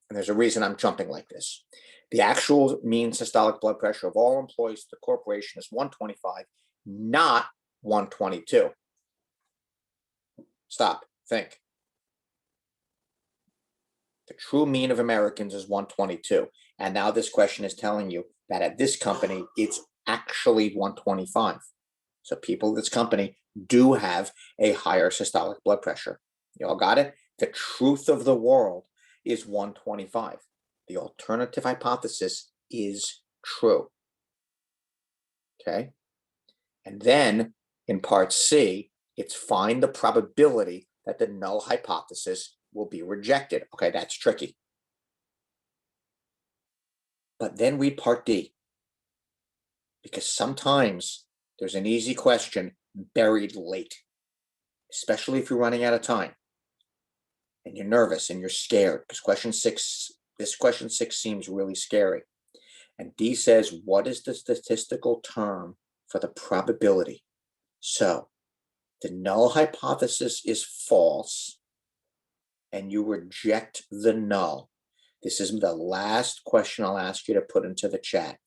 And there's a reason I'm jumping like this. The actual mean systolic blood pressure of all employees of the corporation is 125, not 122. Stop, think. The true mean of Americans is 122. And now this question is telling you that at this company, it's actually 125. So people at this company do have a higher systolic blood pressure. You all got it? The truth of the world is 125. The alternative hypothesis is true. Okay. And then in part C, it's find the probability that the null hypothesis will be rejected. Okay, that's tricky. But then read part D, because sometimes there's an easy question buried late, especially if you're running out of time and you're nervous and you're scared, because this question 6 seems really scary. And D says, what is the statistical term for the probability? So the null hypothesis is false and you reject the null. This is the last question I'll ask you to put into the chat.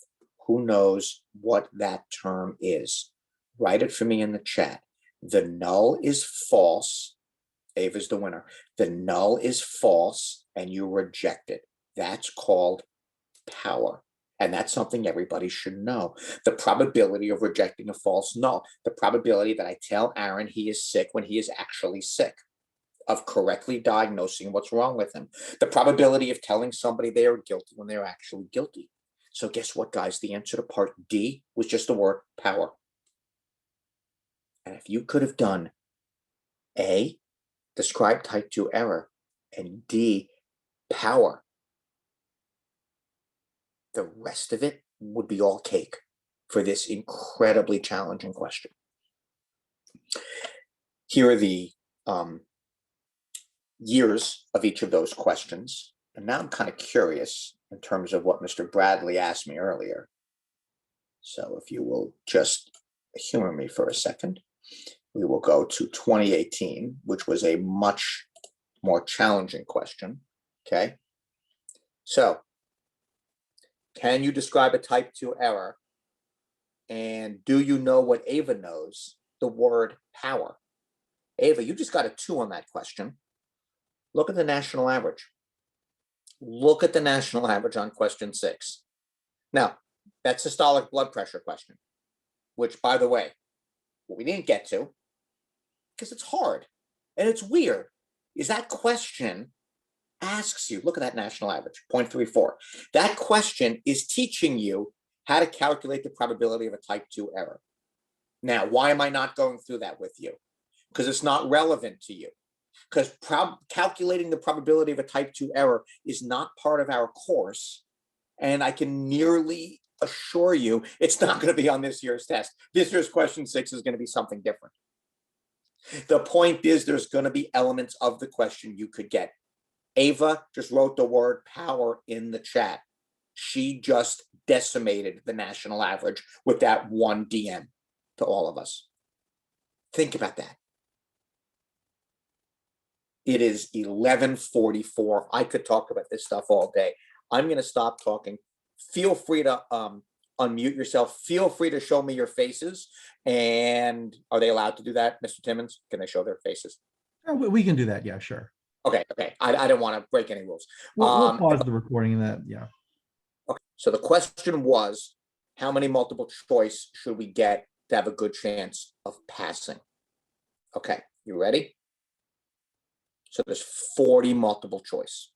Who knows what that term is? Write it for me in the chat. The null is false. Ava's the winner. The null is false and you reject it. That's called power. And that's something everybody should know. The probability of rejecting a false null. The probability that I tell Aaron he is sick when he is actually sick. Of correctly diagnosing what's wrong with him. The probability of telling somebody they are guilty when they're actually guilty. So guess what, guys? The answer to part D was just the word power. And if you could have done A, describe type 2 error, and D, power, the rest of it would be all cake for this incredibly challenging question. Here are the years of each of those questions. And now I'm kind of curious in terms of what Mr. Bradley asked me earlier. So if you will just humor me for a second, we will go to 2018, which was a much more challenging question. Okay. So can you describe a type 2 error? And do you know what Ava knows? The word power. Ava, you just got a 2 on that question. Look at the national average. Look at the national average on question 6. Now, that's systolic blood pressure question, which, by the way, what we didn't get to, because it's hard and it's weird, is that question asks you, look at that national average, 0.34. That question is teaching you how to calculate the probability of a type 2 error. Now, why am I not going through that with you? Because it's not relevant to you. Because calculating the probability of a type 2 error is not part of our course. And I can nearly assure you it's not going to be on this year's test. This year's question 6 is going to be something different. The point is there's going to be elements of the question you could get. Ava just wrote the word power in the chat. She just decimated the national average with that one DM to all of us. Think about that. It is 11:44. I could talk about this stuff all day. I'm going to stop talking. Feel free to unmute yourself. Feel free to show me your faces. And are they allowed to do that, Mr. Timmons? Can they show their faces? Oh, we can do that. Yeah, sure. Okay. I don't want to break any rules. We'll pause the recording and that. Yeah. Okay. So the question was, how many multiple choice should we get to have a good chance of passing? Okay. You ready? So there's 40 multiple choice.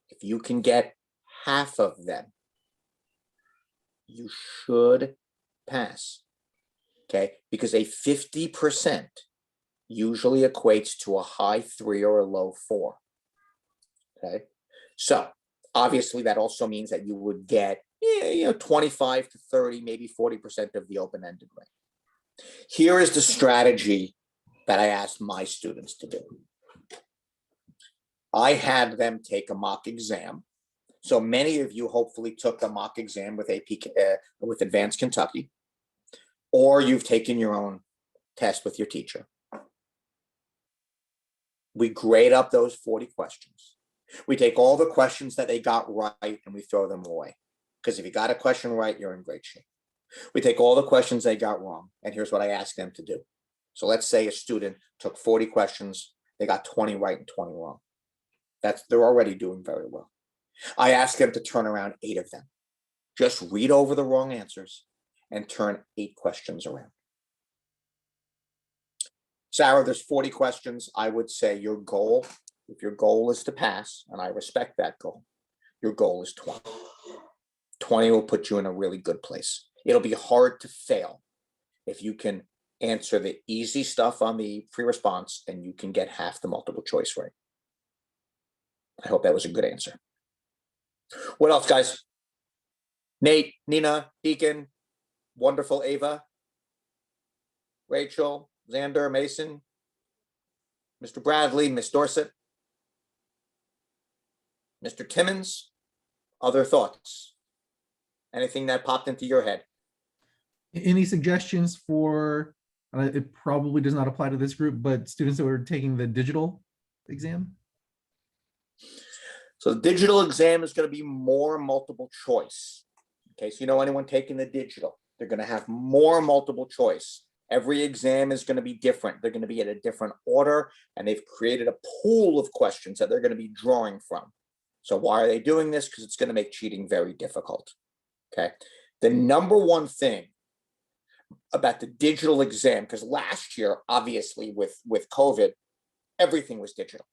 If you can get half of them, you should pass. Okay, because a 50% usually equates to a high 3 or a low 4. Okay, so obviously that also means that you would get 25 to 30, maybe 40% of the open-ended range. Here is the strategy that I asked my students to do. I had them take a mock exam. So many of you hopefully took the mock exam with with Advanced Kentucky, or you've taken your own test with your teacher. We grade up those 40 questions. We take all the questions that they got right and we throw them away. Because if you got a question right, you're in great shape. We take all the questions they got wrong, and here's what I ask them to do. So let's say a student took 40 questions, they got 20 right and 20 wrong. They're already doing very well. I ask them to turn around 8 of them. Just read over the wrong answers and turn 8 questions around. Sarah, there's 40 questions. I would say your goal, if your goal is to pass, and I respect that goal, your goal is 20. 20 will put you in a really good place. It'll be hard to fail if you can answer the easy stuff on the free response and you can get half the multiple choice right. I hope that was a good answer. What else, guys? Nate, Nina, Deacon, wonderful Ava, Rachel, Xander, Mason, Mr. Bradley, Miss Dorset, Mr. Timmons, other thoughts? Anything that popped into your head? Any suggestions for, it probably does not apply to this group, but students that were taking the digital exam? So the digital exam is going to be more multiple choice. Okay, so you know anyone taking the digital, they're going to have more multiple choice. Every exam is going to be different. They're going to be at a different order, and they've created a pool of questions that they're going to be drawing from. So why are they doing this? Because it's going to make cheating very difficult. Okay, the number one thing about the digital exam, because last year, obviously with COVID, everything was digital.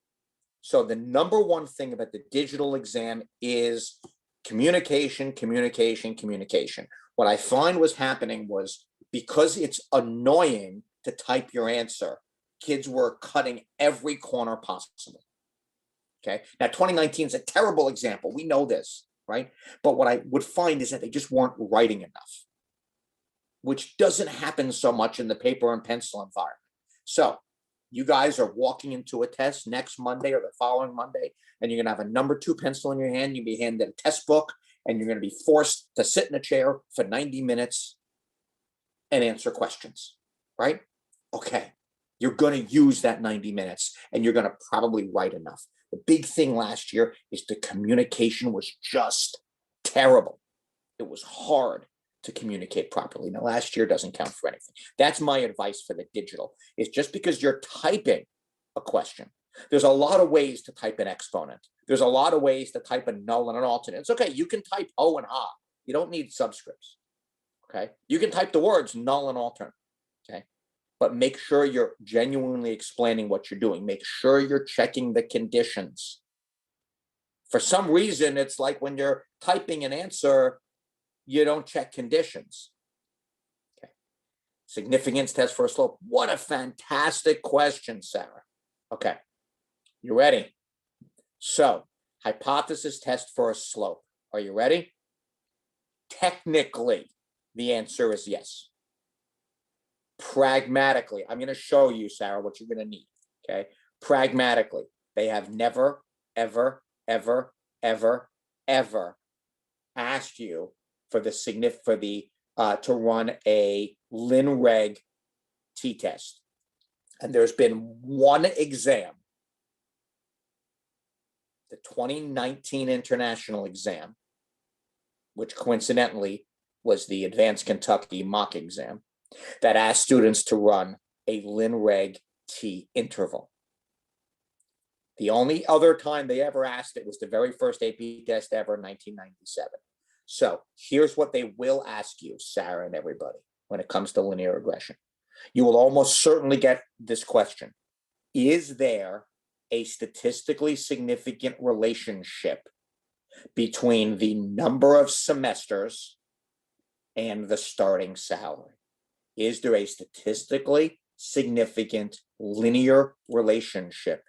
So the number one thing about the digital exam is communication, communication, communication. What I find was happening was, because it's annoying to type your answer, kids were cutting every corner possible. Okay, now 2019 is a terrible example. We know this, right? But what I would find is that they just weren't writing enough, which doesn't happen so much in the paper and pencil environment. So you guys are walking into a test next Monday or the following Monday, and you're going to have a number 2 pencil in your hand. You'll be handed a test book, and you're going to be forced to sit in a chair for 90 minutes and answer questions, right? Okay, you're going to use that 90 minutes, and you're going to probably write enough. The big thing last year is the communication was just terrible. It was hard to communicate properly. Now, last year doesn't count for anything. That's my advice for the digital. It's just because you're typing a question, there's a lot of ways to type an exponent. There's a lot of ways to type a null and an alternate. It's okay. You can type O and ha. You don't need subscripts. Okay. You can type the words null and alternate. Okay. But make sure you're genuinely explaining what you're doing. Make sure you're checking the conditions. For some reason, it's like when you're typing an answer, you don't check conditions. Okay. Significance test for a slope. What a fantastic question, Sarah. Okay. You ready? So, hypothesis test for a slope. Are you ready? Technically, the answer is yes. Pragmatically, I'm going to show you, Sarah, what you're going to need. Okay. Pragmatically, they have never, ever, ever, ever, ever asked you for the to run a lin-reg t-test. And there's been one exam, the 2019 international exam, which coincidentally was the Advanced Kentucky mock exam, that asked students to run a lin-reg t interval. The only other time they ever asked it was the very first AP test ever in 1997. So here's what they will ask you, Sarah and everybody, when it comes to linear regression. You will almost certainly get this question. Is there a statistically significant relationship between the number of semesters and the starting salary? Is there a statistically significant linear relationship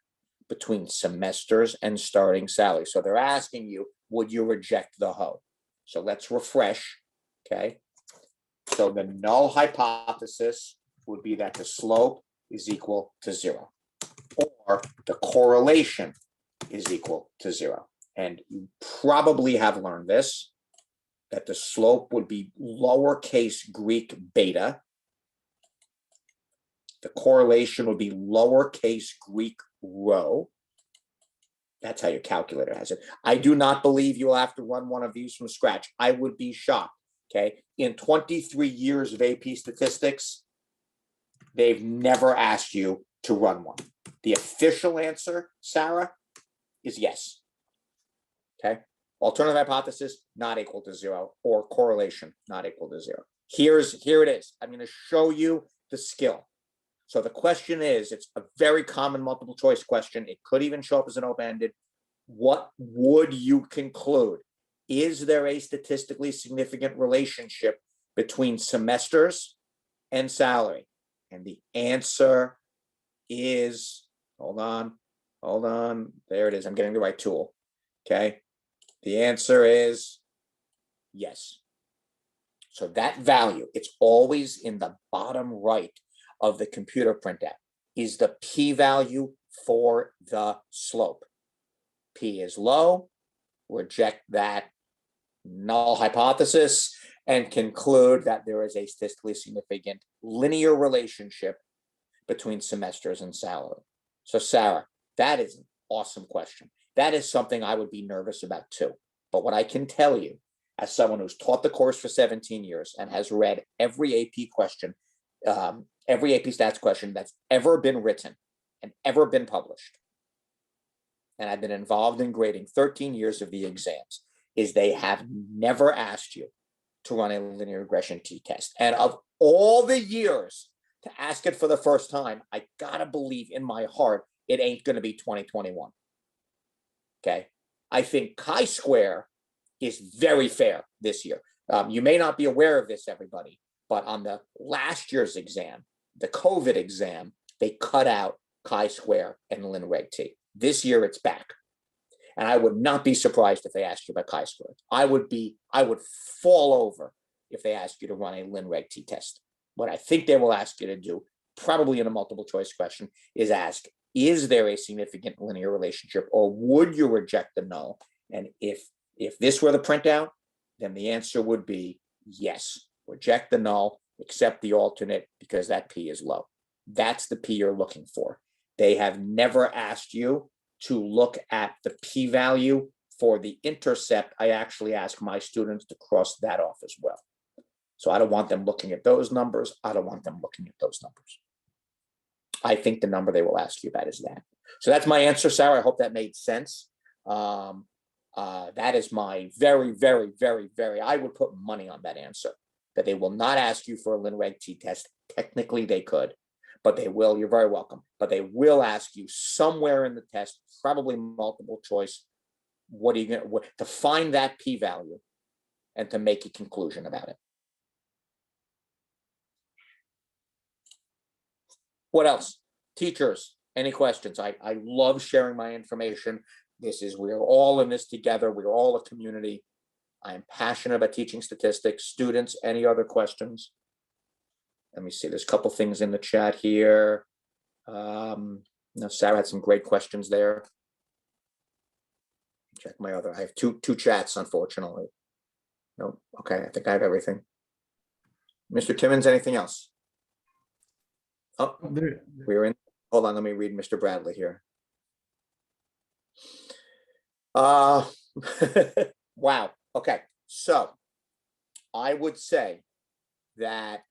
between semesters and starting salary? So they're asking you, would you reject the hoe? So let's refresh, okay? So the null hypothesis would be that the slope is equal to 0, or the correlation is equal to 0. And you probably have learned this, that the slope would be lowercase Greek beta. The correlation would be lowercase Greek row. That's how your calculator has it. I do not believe you'll have to run one of these from scratch. I would be shocked. Okay. In 23 years of AP statistics, they've never asked you to run one. The official answer, Sarah, is yes. Okay. Alternative hypothesis, not equal to 0, or correlation, not equal to 0. Here it is. I'm going to show you the skill. So the question is, it's a very common multiple choice question. It could even show up as an open-ended. What would you conclude? Is there a statistically significant relationship between semesters and salary? And the answer is, hold on. There it is. I'm getting the right tool. Okay. The answer is yes. So that value, it's always in the bottom right of the computer printout, is the p-value for the slope. P is low, reject that null hypothesis, and conclude that there is a statistically significant linear relationship between semesters and salary. So Sarah, that is an awesome question. That is something I would be nervous about too. But what I can tell you, as someone who's taught the course for 17 years and has read every AP question, every AP stats question that's ever been written and ever been published, and I've been involved in grading 13 years of the exams, is they have never asked you to run a linear regression t-test. And of all the years to ask it for the first time, I gotta believe in my heart it ain't gonna be 2021. Okay, I think Chisquare is very fair this year. You may not be aware of this, everybody, but on the last year's exam, the COVID exam, they cut out Chisquare and LinReg-T. This year it's back. And I would not be surprised if they asked you about Chisquare. I would fall over if they asked you to run a LinReg-T test. What I think they will ask you to do, probably in a multiple choice question, is ask, is there a significant linear relationship, or would you reject the null? And if this were the printout, then the answer would be yes. Reject the null, accept the alternate, because that p is low. That's the p you're looking for. They have never asked you to look at the p-value for the intercept. I actually ask my students to cross that off as well. So I don't want them looking at those numbers. I don't want them looking at those numbers. I think the number they will ask you about is that. So that's my answer, Sarah. I hope that made sense. That is my very, very, very, very, I would put money on that answer, that they will not ask you for a LinReg-T test. Technically they could, but they will. You're very welcome. But they will ask you somewhere in the test, probably multiple choice, what are you going to find that p-value and to make a conclusion about it. What else? Teachers, any questions? I love sharing my information. We're all in this together. We're all a community. I am passionate about teaching statistics. Students, any other questions? Let me see, there's a couple things in the chat here. Sarah had some great questions there. Check my other, I have two chats, unfortunately. No, okay, I think I have everything. Mr. Timmons, anything else? Oh, we're in, hold on, let me read Mr. Bradley here. Wow, okay, so I would say that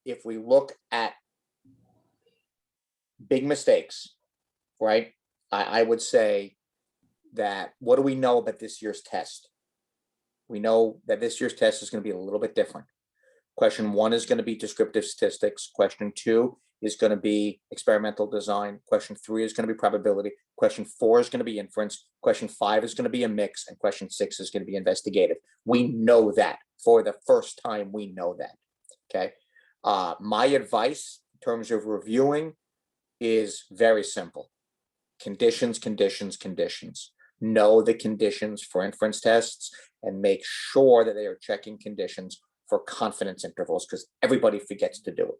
if we look at big mistakes, right, I would say that what do we know about this year's test? We know that this year's test is going to be a little bit different. Question 1 is going to be descriptive statistics. Question 2 is going to be experimental design. Question 3 is going to be probability. Question 4 is going to be inference. Question 5 is going to be a mix. And question 6 is going to be investigative. We know that. For the first time, we know that. Okay. My advice in terms of reviewing is very simple. Conditions, conditions, conditions. Know the conditions for inference tests and make sure that they are checking conditions for confidence intervals, because everybody forgets to do it.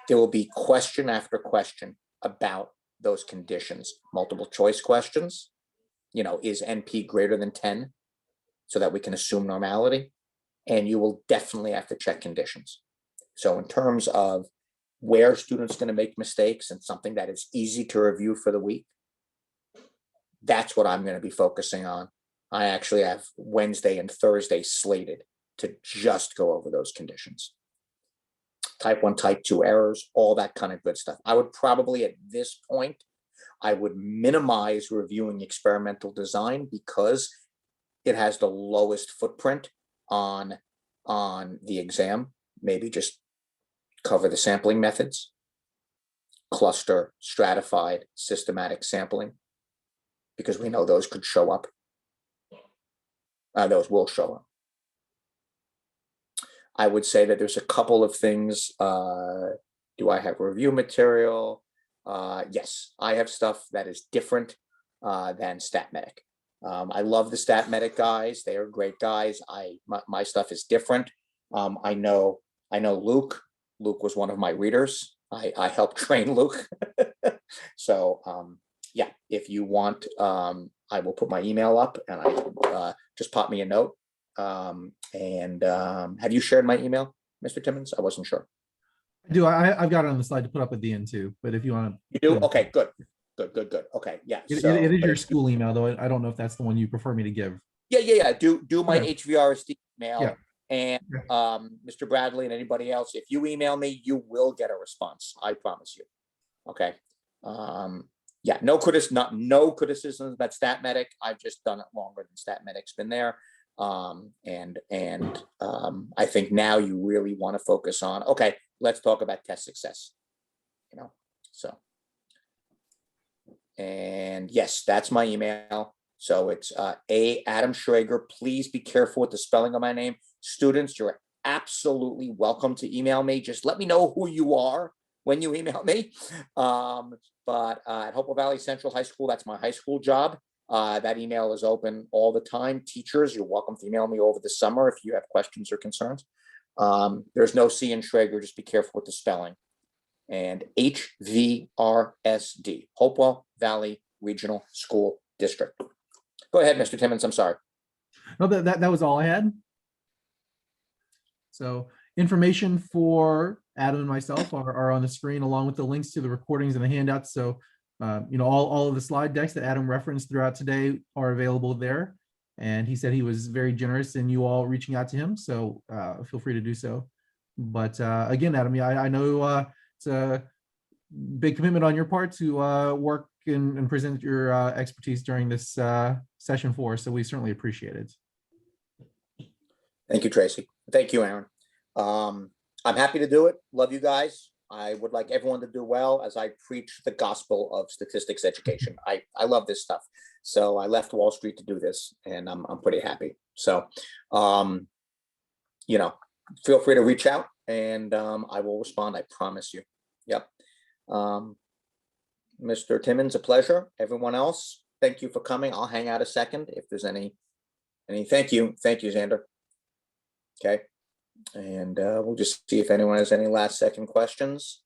There will be question after question about those conditions. Multiple choice questions, is NP greater than 10 so that we can assume normality? And you will definitely have to check conditions. So in terms of where students going to make mistakes and something that is easy to review for the week, that's what I'm going to be focusing on. I actually have Wednesday and Thursday slated to just go over those conditions. Type 1, type 2 errors, all that kind of good stuff. I would probably at this point, I would minimize reviewing experimental design because it has the lowest footprint on the exam. Maybe just cover the sampling methods, cluster, stratified, systematic sampling, because we know those could show up. Those will show up. I would say that there's a couple of things. Do I have review material? Yes, I have stuff that is different than StatMedic. I love the StatMedic guys. They are great guys. My stuff is different. I know Luke. Luke was one of my readers. I helped train Luke. So yeah, if you want, I will put my email up, and I just pop me a note. Have you shared my email, Mr. Timmons? I wasn't sure. I do. I've got it on the slide to put up at the end too, but if you want to. You do? Okay, good. Okay, yeah. It is your school email, though. I don't know if that's the one you prefer me to give. Yeah. Do my Okay. HVRSD email. Yeah. And Mr. Bradley and anybody else, if you email me, you will get a response. I promise you. Okay. Yeah, no criticisms about StatMedic. I've just done it longer than StatMedic's been there. I think now you really want to focus on, okay, let's talk about test success. So. And yes, that's my email. So it's Adam Shrager. Please be careful with the spelling of my name. Students, you're absolutely welcome to email me. Just let me know who you are when you email me. But at Hopewell Valley Central High School, that's my high school job. That email is open all the time. Teachers, you're welcome to email me over the summer if you have questions or concerns. There's no C in Shrager. Just be careful with the spelling. And HVRSD, Hopewell Valley Regional School District. Go ahead, Mr. Timmons. I'm sorry. No, that was all I had. So information for Adam and myself are on the screen, along with the links to the recordings and the handouts. So all of the slide decks that Adam referenced throughout today are available there. And he said he was very generous in you all reaching out to him. So feel free to do so. But again, Adam, yeah, I know it's a big commitment on your part to work and present your expertise during this session for us. So we certainly appreciate it. Thank you, Tracy. Thank you, Aaron. I'm happy to do it. Love you guys. I would like everyone to do well as I preach the gospel of statistics education. I love this stuff. So I left Wall Street to do this, and I'm pretty happy. So, feel free to reach out, and I will respond. I promise you. Yep. Mr. Timmons, a pleasure. Everyone else, thank you for coming. I'll hang out a second if there's any thank you, Xander. Okay. And we'll just see if anyone has any last second questions.